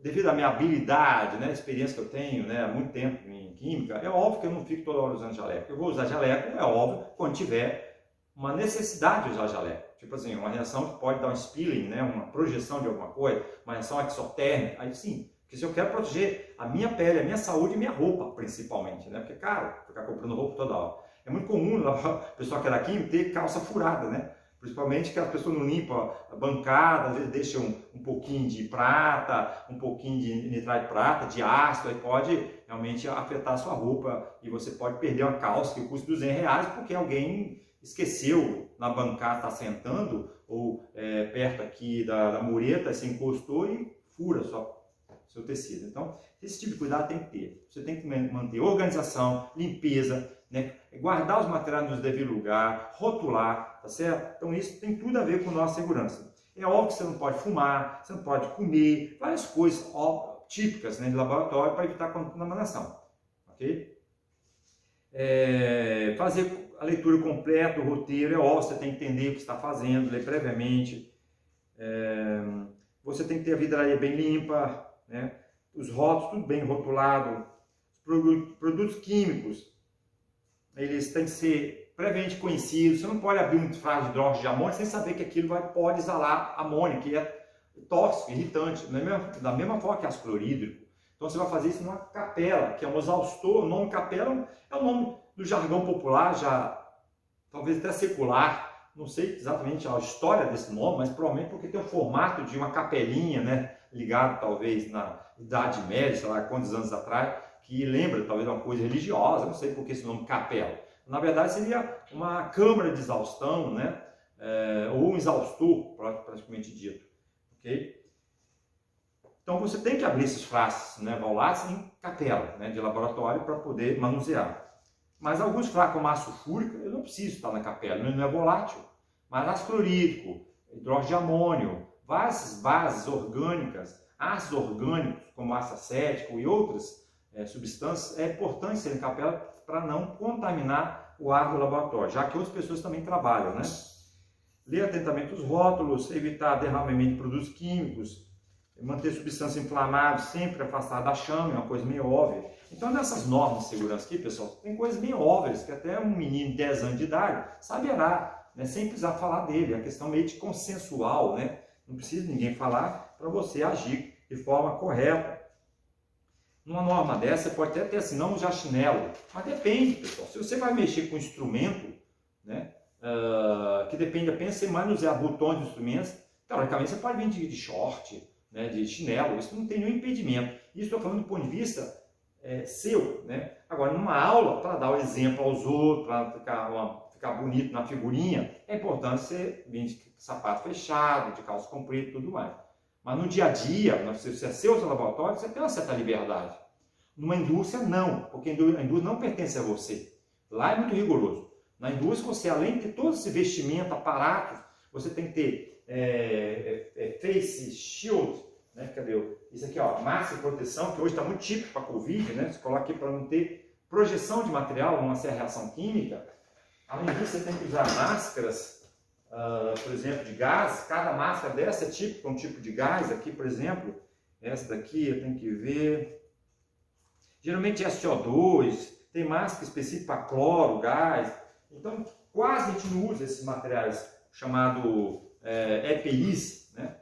devido à minha habilidade, né, a experiência que eu tenho, né, há muito tempo em química, é óbvio que eu não fico toda hora usando jaleco. Eu vou usar jaleco, é óbvio, quando tiver uma necessidade de usar jaleco. Tipo assim, uma reação que pode dar um spilling, né, uma projeção de alguma coisa, uma reação exotérmica, aí sim. Porque se eu quero proteger a minha pele, a minha saúde e minha roupa, principalmente, né? Porque, cara, ficar comprando roupa toda hora. É muito comum o pessoal que é da química ter calça furada, né? Principalmente que as pessoas não limpam a bancada, às vezes deixam um pouquinho de prata, um pouquinho de nitrate de prata, de ácido, aí pode realmente afetar a sua roupa e você pode perder uma calça que custa R$200 porque alguém esqueceu na bancada, está sentando, ou perto aqui da mureta, se encostou e fura seu tecido. Então, esse tipo de cuidado tem que ter. Você tem que manter organização, limpeza, né? Guardar os materiais no devido lugar, rotular, tá certo? Então, isso tem tudo a ver com nossa segurança. É óbvio que você não pode fumar, você não pode comer, várias coisas típicas, né, de laboratório para evitar contaminação, ok? Fazer a leitura completa, o roteiro, é óbvio, você tem que entender o que está fazendo, ler previamente. Você tem que ter a vidraria bem limpa, né? Os rótulos, tudo bem rotulado. Os produtos químicos, eles têm que ser previamente conhecidos. Você não pode abrir um frasco de hidróxido de amônio sem saber que aquilo pode exalar amônio, que é tóxico, irritante, da mesma forma que ácido clorídrico. Então você vai fazer isso numa capela, que é um exaustor. O nome capela é o nome do jargão popular, já talvez até secular. Não sei exatamente a história desse nome, mas provavelmente porque tem o formato de uma capelinha, né, ligado talvez na Idade Média, sei lá quantos anos atrás, que lembra talvez uma coisa religiosa, não sei por que esse nome capela. Na verdade seria uma câmara de exaustão, né, ou um exaustor, praticamente dito, ok? Então você tem que abrir esses frascos, né, voláteis em capela, né, de laboratório para poder manusear. Mas alguns frascos como ácido fúrico, eu não preciso estar na capela, não é volátil. Mas ácido clorídrico, hidróxido de amônio, várias bases orgânicas, ácidos orgânicos como ácido acético e outras substâncias, é importante serem em capela para não contaminar o ar do laboratório, já que outras pessoas também trabalham, né? Ler atentamente os rótulos, evitar derramamento de produtos químicos, manter substâncias inflamáveis sempre afastadas da chama, é uma coisa meio óbvia. Então, nessas normas de segurança aqui, pessoal, tem coisas meio óbvias que até um menino de 10 anos de idade saberá, né, sem precisar falar dele. É uma questão meio de consensual, né? Não precisa ninguém falar para você agir de forma correta. Numa norma dessa, você pode até ter assim, não usar chinelo, mas depende, pessoal. Se você vai mexer com instrumento, né, que depende apenas de você manusear botões de instrumentos, teoricamente você pode vir de short, né, de chinelo, isso não tem nenhum impedimento. Isso estou falando do ponto de vista seu, né? Agora, numa aula, para dar o exemplo aos outros, para ficar bonito na figurinha, é importante você vir de sapato fechado, de calça comprida e tudo mais. Mas no dia a dia, se você é seu laboratório, você tem uma certa liberdade. Numa indústria, não, porque a indústria não pertence a você. Lá é muito rigoroso. Na indústria, você, além de ter todo esse vestimento, aparatos, você tem que ter face shield, né? Cadê? Isso aqui, ó, máscara de proteção, que hoje está muito típico para a Covid, né? Você coloca aqui para não ter projeção de material numa reação química. Além disso, você tem que usar máscaras, por exemplo, de gás. Cada máscara dessa é típica, um tipo de gás. Aqui, por exemplo, essa daqui eu tenho que ver. Geralmente é CO2, tem máscara específica para cloro, gás. Então, quase a gente não usa esses materiais chamados EPIs, né?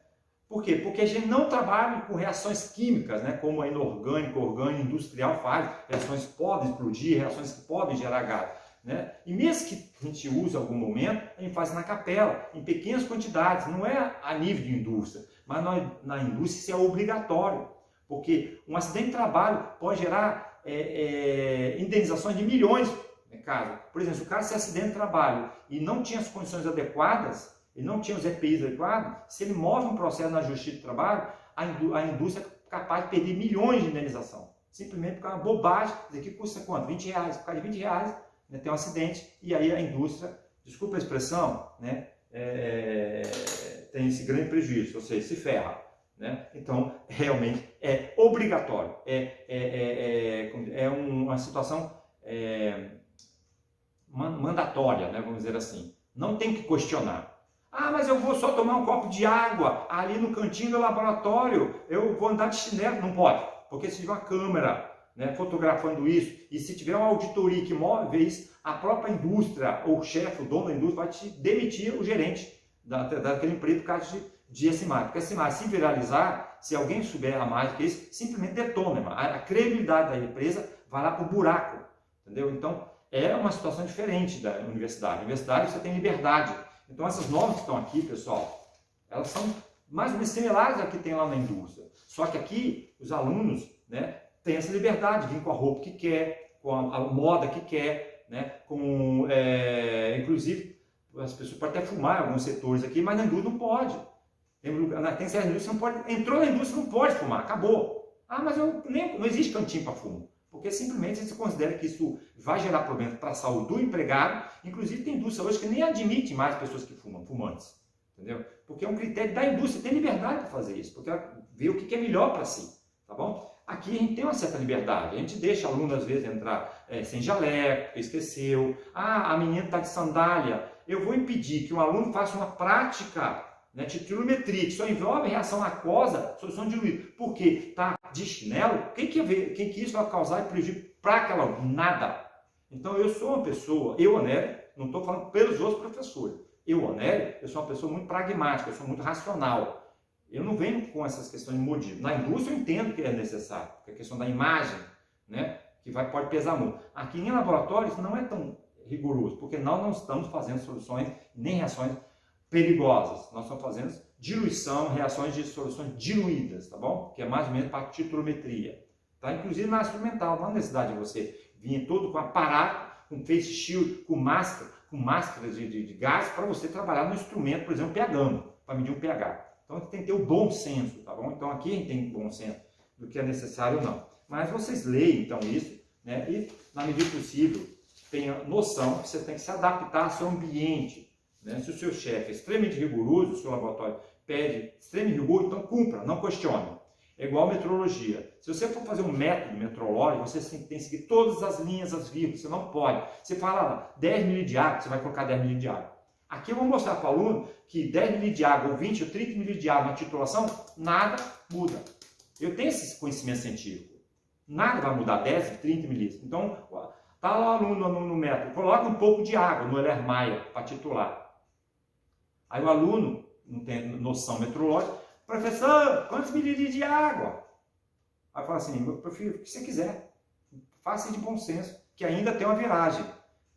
Por quê? Porque a gente não trabalha com reações químicas, né? Como a inorgânica, orgânica, industrial faz. Reações que podem explodir, reações que podem gerar gás, né? E mesmo que a gente use em algum momento, a gente faz na capela, em pequenas quantidades. Não é a nível de indústria, mas na indústria isso é obrigatório. Porque um acidente de trabalho pode gerar indenizações de milhões, no caso. Por exemplo, se o cara se acidenta de trabalho e não tinha as condições adequadas, ele não tinha os EPIs adequados, se ele move um processo na justiça do trabalho, a indústria é capaz de perder milhões de indenização. Simplesmente por causa de uma bobagem. Isso aqui custa quanto? R$20. Por causa de R$20, né, tem um acidente e aí a indústria desculpa a expressão, né, tem esse grande prejuízo, ou seja, se ferra. Né? Então, realmente é obrigatório, é uma situação mandatória, né? Vamos dizer assim. Não tem que questionar. Ah, mas eu vou só tomar um copo de água ali no cantinho do laboratório, eu vou andar de chinelo. Não pode, porque se tiver uma câmera, né, fotografando isso, e se tiver uma auditoria que move isso, a própria indústria, ou o chefe, o dono da indústria, vai te demitir o gerente daquele emprego por causa de essa imagem. Porque essa imagem, se viralizar, se alguém souber a mais que isso, simplesmente detona. A credibilidade da empresa vai lá para o buraco. Entendeu? Então, é uma situação diferente da universidade. Na universidade você tem liberdade. Então, essas normas que estão aqui, pessoal, elas são mais ou menos similares às que tem lá na indústria. Só que aqui, os alunos, né, têm essa liberdade de vir com a roupa que quer, com a moda que quer, né, inclusive, as pessoas podem até fumar em alguns setores aqui, mas na indústria não pode. Tem certas indústrias que não pode. Entrou na indústria, não pode fumar, acabou. Ah, mas não existe cantinho para fumo. Porque simplesmente se considera que isso vai gerar problemas para a saúde do empregado. Inclusive tem indústria hoje que nem admite mais pessoas que fumam, fumantes. Entendeu? Porque é um critério da indústria, tem liberdade para fazer isso, porque ela vê o que é melhor para si. Tá bom? Aqui a gente tem uma certa liberdade. A gente deixa aluno às vezes entrar sem jaleco, porque esqueceu. Ah, a menina está de sandália. Eu vou impedir que um aluno faça uma prática, né, titulometria, que só envolve reação aquosa, solução diluída. Porque está de chinelo, quem que isso vai causar prejuízo para aquela aluno? Nada. Então eu sou uma pessoa, eu, Onélio, não estou falando pelos outros professores. Eu, Onélio, eu sou uma pessoa muito pragmática, eu sou muito racional. Eu não venho com essas questões de modismo. Na indústria eu entendo que é necessário, porque a questão da imagem, né, que pode pesar muito. Aqui em laboratório isso não é tão rigoroso, porque nós não estamos fazendo soluções nem reações perigosas. Nós estamos fazendo diluição, reações de soluções diluídas, tá bom? Que é mais ou menos para titulometria. Tá? Inclusive na experimental, não há necessidade de você vir todo com aparato, com face shield, com máscara de gás, para você trabalhar no instrumento, por exemplo, pH, para medir um pH. Então tem que ter o bom senso, tá bom? Então aqui a gente tem bom senso do que é necessário ou não. Mas vocês leem então isso, né? E na medida possível tenha noção que você tem que se adaptar ao seu ambiente. Né? Se o seu chefe é extremamente rigoroso, o seu laboratório pede extremo rigor, então cumpra, não questione. É igual a metrologia. Se você for fazer um método metrológico, você tem que seguir todas as linhas, as vírgulas, você não pode. Você fala lá, 10 ml de água, você vai colocar 10 ml de água. Aqui eu vou mostrar para o aluno que 10 ml de água ou 20 ou 30 ml de água na titulação, nada muda. Eu tenho esse conhecimento científico. Nada vai mudar 10, 30 ml. Então, está lá o aluno no método, coloca um pouco de água no Erlenmeyer para titular. Aí o aluno não tem noção metrológica, professor, quantos mililitros de água? Aí fala assim, eu prefiro o que você quiser, faça de bom senso, que ainda tem uma viragem.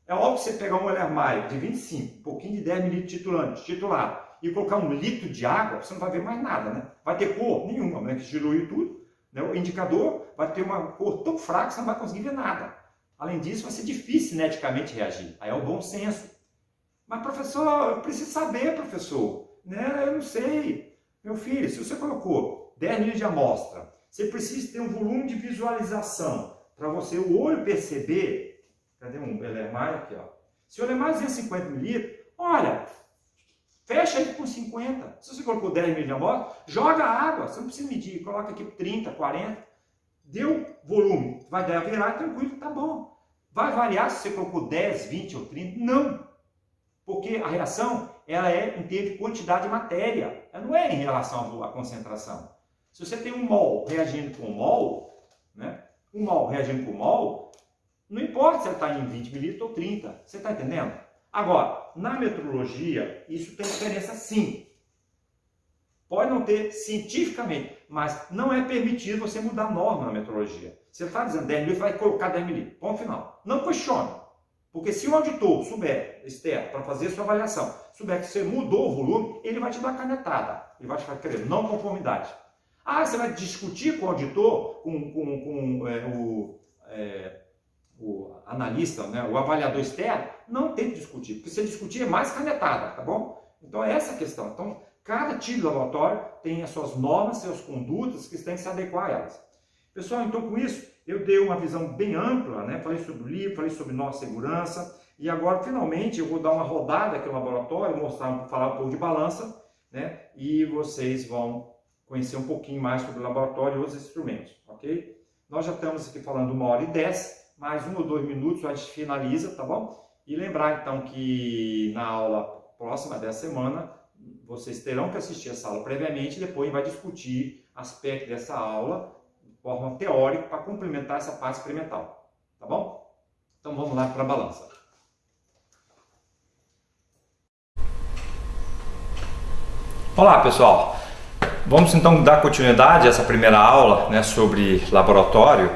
É óbvio que você pegar um Erlenmeyer de 25, um pouquinho de 10 mililitros titular, e colocar 1 litro de água, você não vai ver mais nada, né? Vai ter cor nenhuma, né? Que diluiu tudo, né? O indicador vai ter uma cor tão fraca que você não vai conseguir ver nada. Além disso, vai ser difícil cineticamente reagir. Aí é o bom senso. Mas, professor, eu preciso saber, professor. Né? Eu não sei. Meu filho, se você colocou 10 ml de amostra, você precisa ter um volume de visualização para você, o olho perceber. Cadê um Erlenmeyer aqui? Ó. Se o Erlenmeyer é 50 ml, olha, fecha ele com 50. Se você colocou 10 ml de amostra, joga água. Você não precisa medir. Coloca aqui 30, 40. Deu volume. Vai dar a virar, tranquilo, tá bom. Vai variar se você colocou 10, 20 ou 30? Não. Porque a reação ela é em termos de quantidade de matéria, ela não é em relação à concentração. Se você tem um mol reagindo com um mol, né? Um mol reagindo com um mol, não importa se ele está em 20 ml ou 30, você está entendendo? Agora, na metrologia, isso tem diferença sim. Pode não ter cientificamente, mas não é permitido você mudar a norma na metrologia. Você está dizendo 10 ml, vai colocar 10 ml, ponto final. Não questione. Porque se o auditor souber, externo, para fazer a sua avaliação, souber que você mudou o volume, ele vai te dar canetada. Ele vai te falar, querendo, não conformidade. Ah, você vai discutir com o auditor, o analista, né, o avaliador externo? Não tem que discutir, porque se discutir é mais canetada, tá bom? Então é essa a questão. Então, cada tipo de laboratório tem as suas normas, suas condutas que tem que se adequar a elas. Pessoal, então com isso, eu dei uma visão bem ampla, né? Falei sobre o livro, falei sobre nossa segurança E agora, finalmente, eu vou dar uma rodada aqui no laboratório, falar um pouco de balança, né? E vocês vão conhecer um pouquinho mais sobre o laboratório e os instrumentos, ok? Nós já estamos aqui falando 1h10, mais 1 ou 2 minutos a gente finaliza, tá bom? E lembrar então que na aula próxima dessa semana, vocês terão que assistir essa aula previamente e depois vai discutir aspectos dessa aula de forma teórica para complementar essa parte experimental, tá bom? Então vamos lá para a balança. Olá pessoal, vamos então dar continuidade a essa primeira aula, né, sobre laboratório.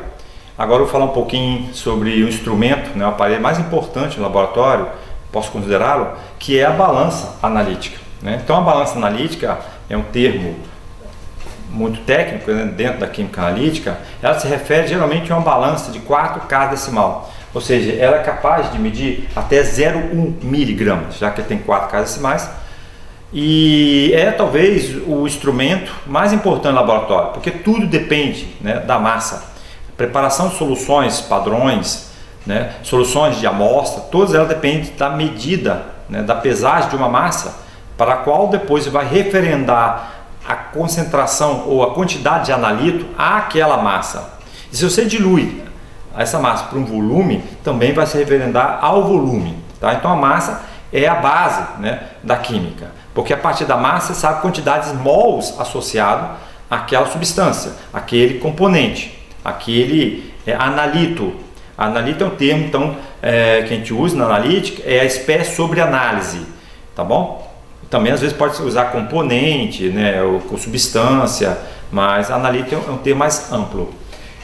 Agora eu vou falar um pouquinho sobre o instrumento, né, o aparelho mais importante no laboratório, posso considerá-lo, que é a balança analítica, né? Então a balança analítica é um termo muito técnico, né, dentro da química analítica. Ela se refere geralmente a uma balança de 4 casas decimal, ou seja, ela é capaz de medir até 0,1 miligramas, já que tem 4 casas decimais. E é talvez o instrumento mais importante do laboratório, porque tudo depende, né, da massa. Preparação de soluções, padrões, né, soluções de amostra, todas elas dependem da medida, né, da pesagem de uma massa, para a qual depois você vai referendar a concentração ou a quantidade de analito àquela massa. E se você dilui essa massa para um volume, também vai se referendar ao volume, tá? Então a massa é a base, né, da química. Porque a partir da massa você sabe quantidades mols associado àquela substância, aquele componente, aquele analito. Analito é um termo então, que a gente usa na analítica, é a espécie sobre análise, tá bom? Também às vezes pode usar componente, né, ou substância, mas analito é um termo mais amplo.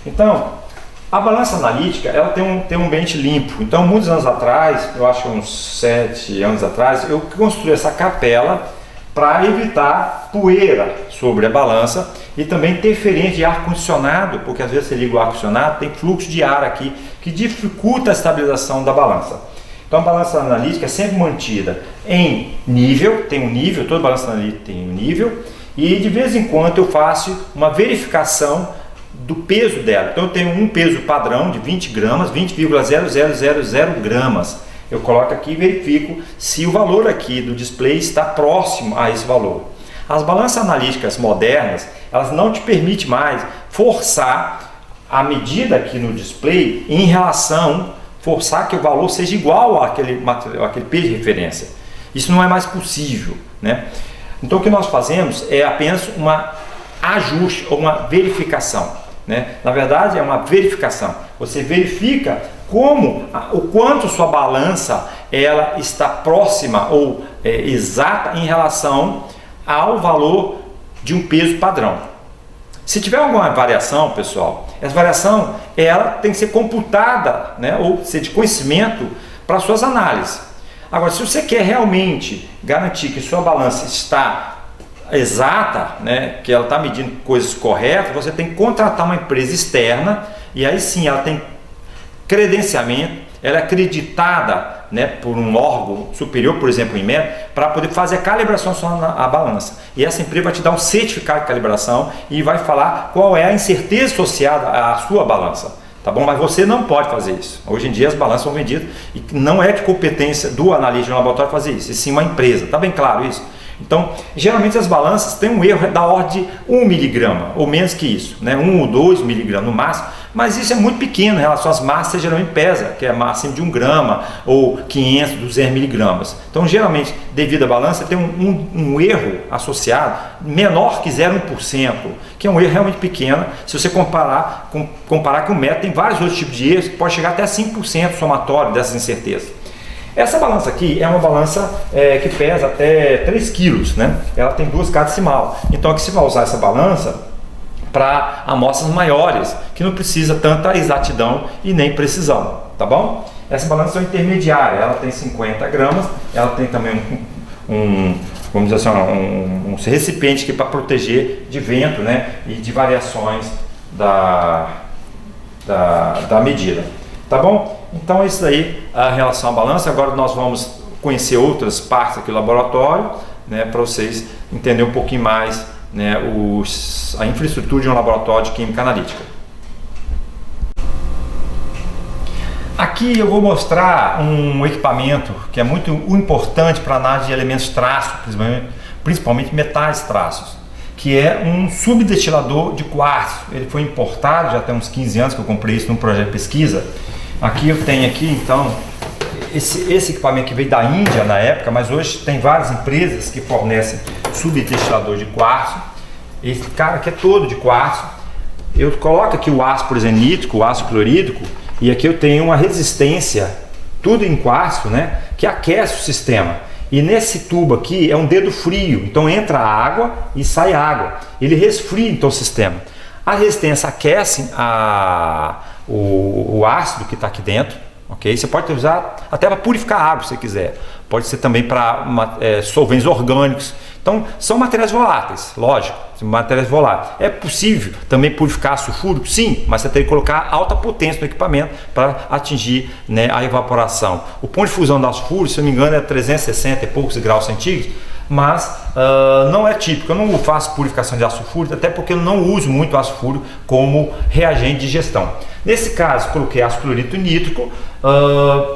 Então, a balança analítica, ela tem um ambiente limpo. Então, muitos anos atrás, eu acho uns 7 anos atrás, eu construí essa capela para evitar poeira sobre a balança e também interferência de ar-condicionado, porque às vezes você liga o ar-condicionado, tem fluxo de ar aqui que dificulta a estabilização da balança. Então, a balança analítica é sempre mantida em nível, tem um nível, toda balança analítica tem um nível, e de vez em quando eu faço uma verificação do peso dela. Então eu tenho um peso padrão de 20 gramas, 20,0000 gramas. Eu coloco aqui e verifico se o valor aqui do display está próximo a esse valor. As balanças analíticas modernas, elas não te permitem mais forçar a medida aqui no display em relação, forçar que o valor seja igual àquele peso de referência. Isso não é mais possível, né? Então o que nós fazemos é apenas uma ajuste ou uma verificação, né? Na verdade é uma verificação. Você verifica o quanto sua balança ela está próxima ou exata em relação ao valor de um peso padrão. Se tiver alguma variação, pessoal, essa variação ela tem que ser computada, né, ou ser de conhecimento para suas análises. Agora, se você quer realmente garantir que sua balança está exata, né, que ela está medindo coisas corretas, você tem que contratar uma empresa externa e aí sim ela tem credenciamento, ela é acreditada, né, por um órgão superior, por exemplo, o INMET, para poder fazer a calibração só na balança. E essa empresa vai te dar um certificado de calibração e vai falar qual é a incerteza associada à sua balança. Tá bom? Mas você não pode fazer isso. Hoje em dia as balanças são vendidas e não é de competência do analista de laboratório fazer isso, e sim uma empresa. Tá bem claro isso? Então, geralmente as balanças têm um erro da ordem de 1 miligrama, ou menos que isso, né? 1 ou 2 miligramas no máximo, mas isso é muito pequeno em relação às massas que geralmente pesa, que é máximo de 1 grama, ou 500, 200 miligramas. Então, geralmente, devido à balança, tem um erro associado menor que 0,1%, que é um erro realmente pequeno. Se você comparar com o método, tem vários outros tipos de erros, que pode chegar até 5% somatório dessas incertezas. Essa balança aqui é uma balança que pesa até 3 quilos, né? Ela tem 2 casas decimal. Então aqui você vai usar essa balança para amostras maiores, que não precisa tanta exatidão e nem precisão, tá bom? Essa balança é intermediária, ela tem 50 gramas, ela tem também vamos dizer assim, um recipiente aqui para proteger de vento, né? E de variações da medida, tá bom? Então é isso aí a relação à balança. Agora nós vamos conhecer outras partes aqui do laboratório, né, para vocês entenderem um pouquinho mais, né, a infraestrutura de um laboratório de química analítica. Aqui eu vou mostrar um equipamento que é muito importante para análise de elementos traços, principalmente metais traços, que é um subdestilador de quartzo. Ele foi importado, já tem uns 15 anos que eu comprei isso num projeto de pesquisa. Aqui eu tenho então esse equipamento que veio da Índia na época, mas hoje tem várias empresas que fornecem subdestilador de quartzo. Esse cara aqui é todo de quartzo. Eu coloco aqui o aço, por exemplo, nítrico, o aço clorídrico, e aqui eu tenho uma resistência, tudo em quartzo, né, que aquece o sistema. E nesse tubo aqui é um dedo frio, então entra água e sai água. Ele resfria então o sistema. A resistência aquece o ácido que está aqui dentro, ok? Você pode usar até para purificar a água se você quiser. Pode ser também para solventes orgânicos. Então são materiais voláteis, lógico, materiais voláteis. É possível também purificar sulfúrico? Sim, mas você tem que colocar alta potência no equipamento para atingir, né, a evaporação. O ponto de fusão do aço fúrico, se não me engano, é 360 e poucos graus centígrados, mas não é típico. Eu não faço purificação de aço fúrico, até porque eu não uso muito aço fúrico como reagente de digestão. Nesse caso, coloquei ácido clorídrico nítrico,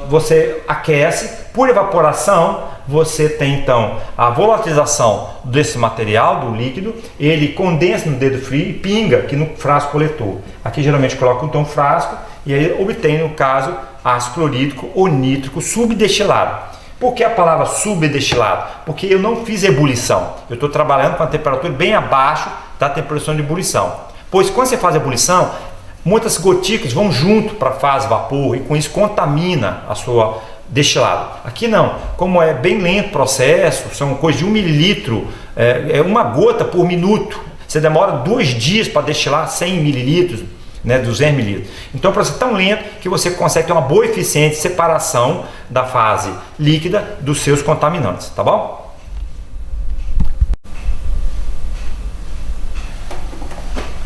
você aquece, por evaporação, você tem então a volatilização desse material, do líquido, ele condensa no dedo frio e pinga aqui no frasco coletor. Aqui geralmente coloca então um frasco e aí obtém, no caso, ácido clorídrico ou nítrico subdestilado. Por que a palavra subdestilado? Porque eu não fiz ebulição, eu estou trabalhando com a temperatura bem abaixo da temperatura de ebulição. Pois quando você faz a ebulição, muitas gotículas vão junto para a fase vapor e com isso contamina a sua destilado. Aqui não, como é bem lento o processo, são coisas de 1 mililitro, é uma gota por minuto. Você demora 2 dias para destilar 100 mililitros, né, 200 mililitros. Então é um processo tão lento que você consegue ter uma boa eficiente separação da fase líquida dos seus contaminantes, tá bom?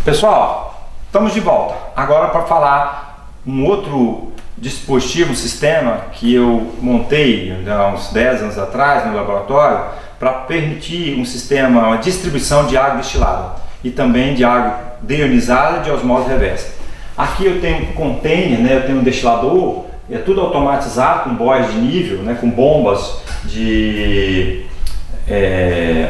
Pessoal, estamos de volta. Agora para falar um outro dispositivo, um sistema que eu montei há uns 10 anos atrás no laboratório para permitir um sistema, uma distribuição de água destilada e também de água deionizada de osmose reversa. Aqui eu tenho um container, né, eu tenho um destilador, é tudo automatizado com boias de nível, né, com bombas de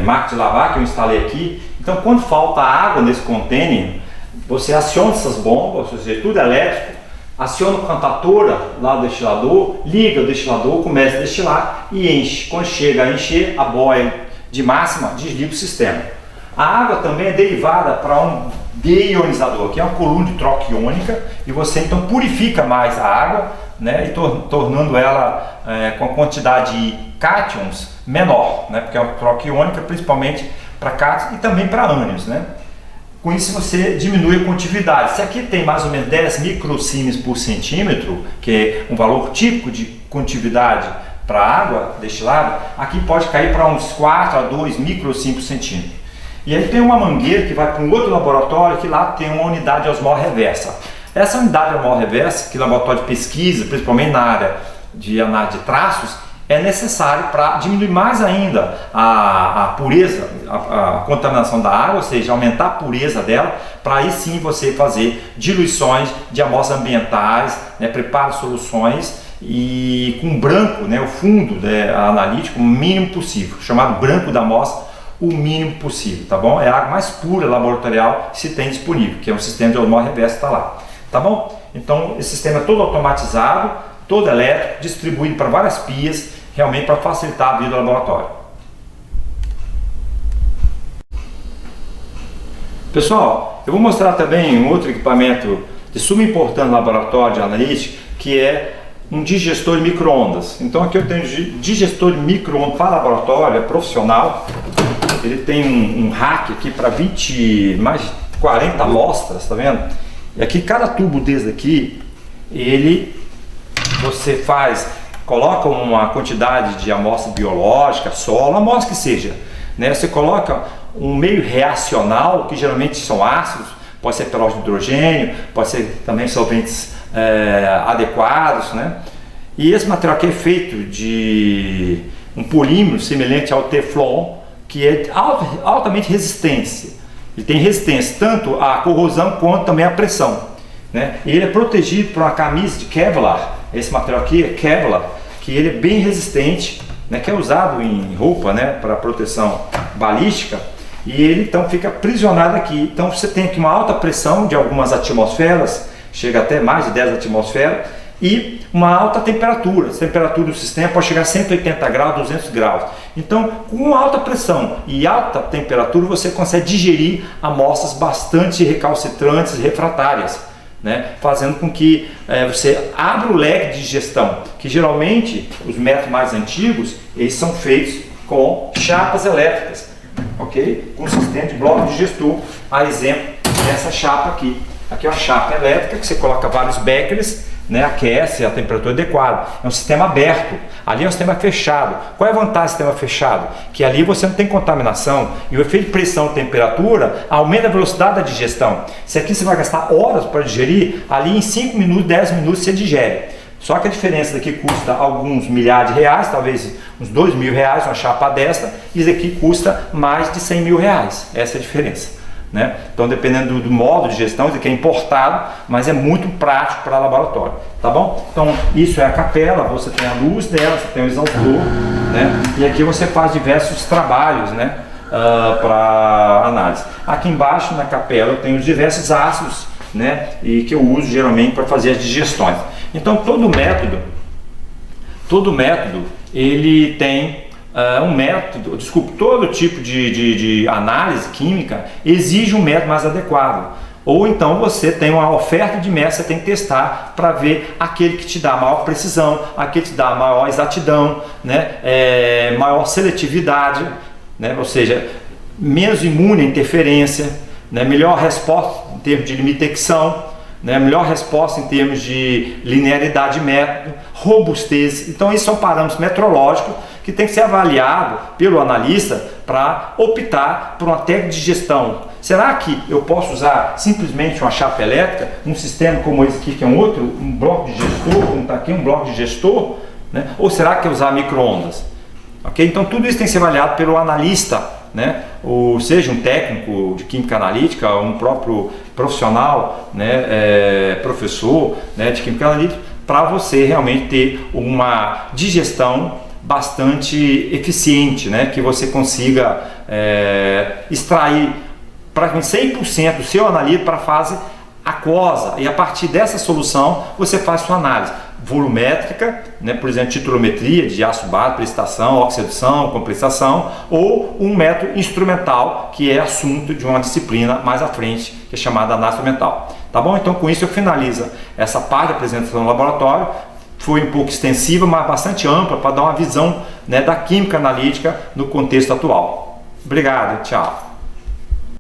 máquina de lavar que eu instalei aqui. Então quando falta água nesse container, você aciona essas bombas, ou seja, tudo elétrico, aciona a cantatora lá do destilador, liga o destilador, começa a destilar e enche. Quando chega a encher a boia de máxima, desliga o sistema. A água também é derivada para um deionizador, que é uma coluna de troca iônica, e você então purifica mais a água, né, e tornando ela com a quantidade de cátions menor, né, porque é uma troca iônica principalmente para cátions e também para ânions, né. Com isso você diminui a condutividade. Se aqui tem mais ou menos 10 microsiemens por centímetro, que é um valor típico de condutividade para água destilada, aqui pode cair para uns 4 a 2 microsiemens por centímetro. E aí tem uma mangueira que vai para um outro laboratório que lá tem uma unidade de osmose reversa. Essa unidade de osmose reversa, que é um laboratório de pesquisa, principalmente na área de análise de traços, é necessário para diminuir mais ainda a pureza, a contaminação da água, ou seja, aumentar a pureza dela, para aí sim você fazer diluições de amostras ambientais, né, prepara soluções e com branco, né, o fundo, né, analítico o mínimo possível, chamado branco da amostra, o mínimo possível, tá bom? É a água mais pura laboratorial que se tem disponível, que é um sistema de osmose reversa que está lá, tá bom? Então esse sistema é todo automatizado, todo elétrico, distribuído para várias pias, realmente para facilitar a vida do laboratório. Pessoal, eu vou mostrar também um outro equipamento de suma importância no laboratório de analítica, que é um digestor de micro-ondas. Então aqui eu tenho um digestor de micro-ondas para laboratório, é profissional. Ele tem um rack aqui para mais de 40 amostras, tá vendo? E aqui cada tubo desse aqui, você coloca uma quantidade de amostra biológica, solo, amostra que seja, né? Você coloca um meio reacional, que geralmente são ácidos, pode ser peróxido de hidrogênio, pode ser também solventes adequados, né? E esse material aqui é feito de um polímero semelhante ao Teflon, que é altamente resistente. Ele tem resistência tanto à corrosão quanto também à pressão, né? E ele é protegido por uma camisa de Kevlar, Esse material aqui é Kevlar, que ele é bem resistente, né, que é usado em roupa, né, para proteção balística, e ele então fica aprisionado aqui. Então você tem aqui uma alta pressão de algumas atmosferas, chega até mais de 10 atmosferas, e uma alta temperatura. A temperatura do sistema pode chegar a 180 graus, 200 graus. Então, com alta pressão e alta temperatura, você consegue digerir amostras bastante recalcitrantes e refratárias, né? Fazendo com que você abra o leque de digestão, que geralmente os métodos mais antigos, eles são feitos com chapas elétricas, ok? Com sistema de bloco digestor, a exemplo dessa chapa aqui. Aqui é uma chapa elétrica que você coloca vários becquerels, né, aquece a temperatura adequada. É um sistema aberto, ali é um sistema fechado. Qual é a vantagem do sistema fechado? Que ali você não tem contaminação e o efeito de pressão e temperatura aumenta a velocidade da digestão. Se aqui você vai gastar horas para digerir, ali em 5 minutos, 10 minutos você digere. Só que a diferença daqui custa alguns milhares de reais, talvez uns 2 mil reais, uma chapa desta, e isso aqui custa mais de 100 mil reais. Essa é a diferença, né? Então, dependendo do modo de gestão, isso aqui é importado, mas é muito prático para laboratório, tá bom? Então, isso é a capela, você tem a luz dela, você tem o exaustor, né? E aqui você faz diversos trabalhos, né, para análise. Aqui embaixo na capela eu tenho os diversos ácidos, né, e que eu uso geralmente para fazer as digestões. Então, todo método ele tem todo tipo de análise química exige um método mais adequado. Ou então você tem uma oferta de métodos, você tem que testar para ver aquele que te dá maior precisão, aquele que te dá maior exatidão, né? Maior seletividade, né? Ou seja, menos imune à interferência, né? Melhor resposta em termos de limitação, né? Melhor resposta em termos de linearidade de método, robustez. Então, esses são parâmetros metrológicos que tem que ser avaliado pelo analista para optar por uma técnica de gestão. Será que eu posso usar simplesmente uma chapa elétrica, um sistema como esse aqui, que é um bloco de gestor, como está aqui, um bloco de gestor, né? Ou será que é usar micro-ondas? Okay? Então, tudo isso tem que ser avaliado pelo analista, né? Ou seja, um técnico de química analítica, um próprio profissional, né? Professor, né, de química analítica, para você realmente ter uma digestão bastante eficiente, né? Que você consiga extrair praticamente 100% do seu analítico para a fase aquosa, e a partir dessa solução você faz sua análise volumétrica, né? Por exemplo, titulometria de ácido básico, precipitação, oxidação, compensação, ou um método instrumental, que é assunto de uma disciplina mais à frente, que é chamada análise instrumental. Tá bom? Então, com isso eu finalizo essa parte da apresentação no laboratório. Foi um pouco extensiva, mas bastante ampla, para dar uma visão, né, da química analítica no contexto atual. Obrigado, tchau.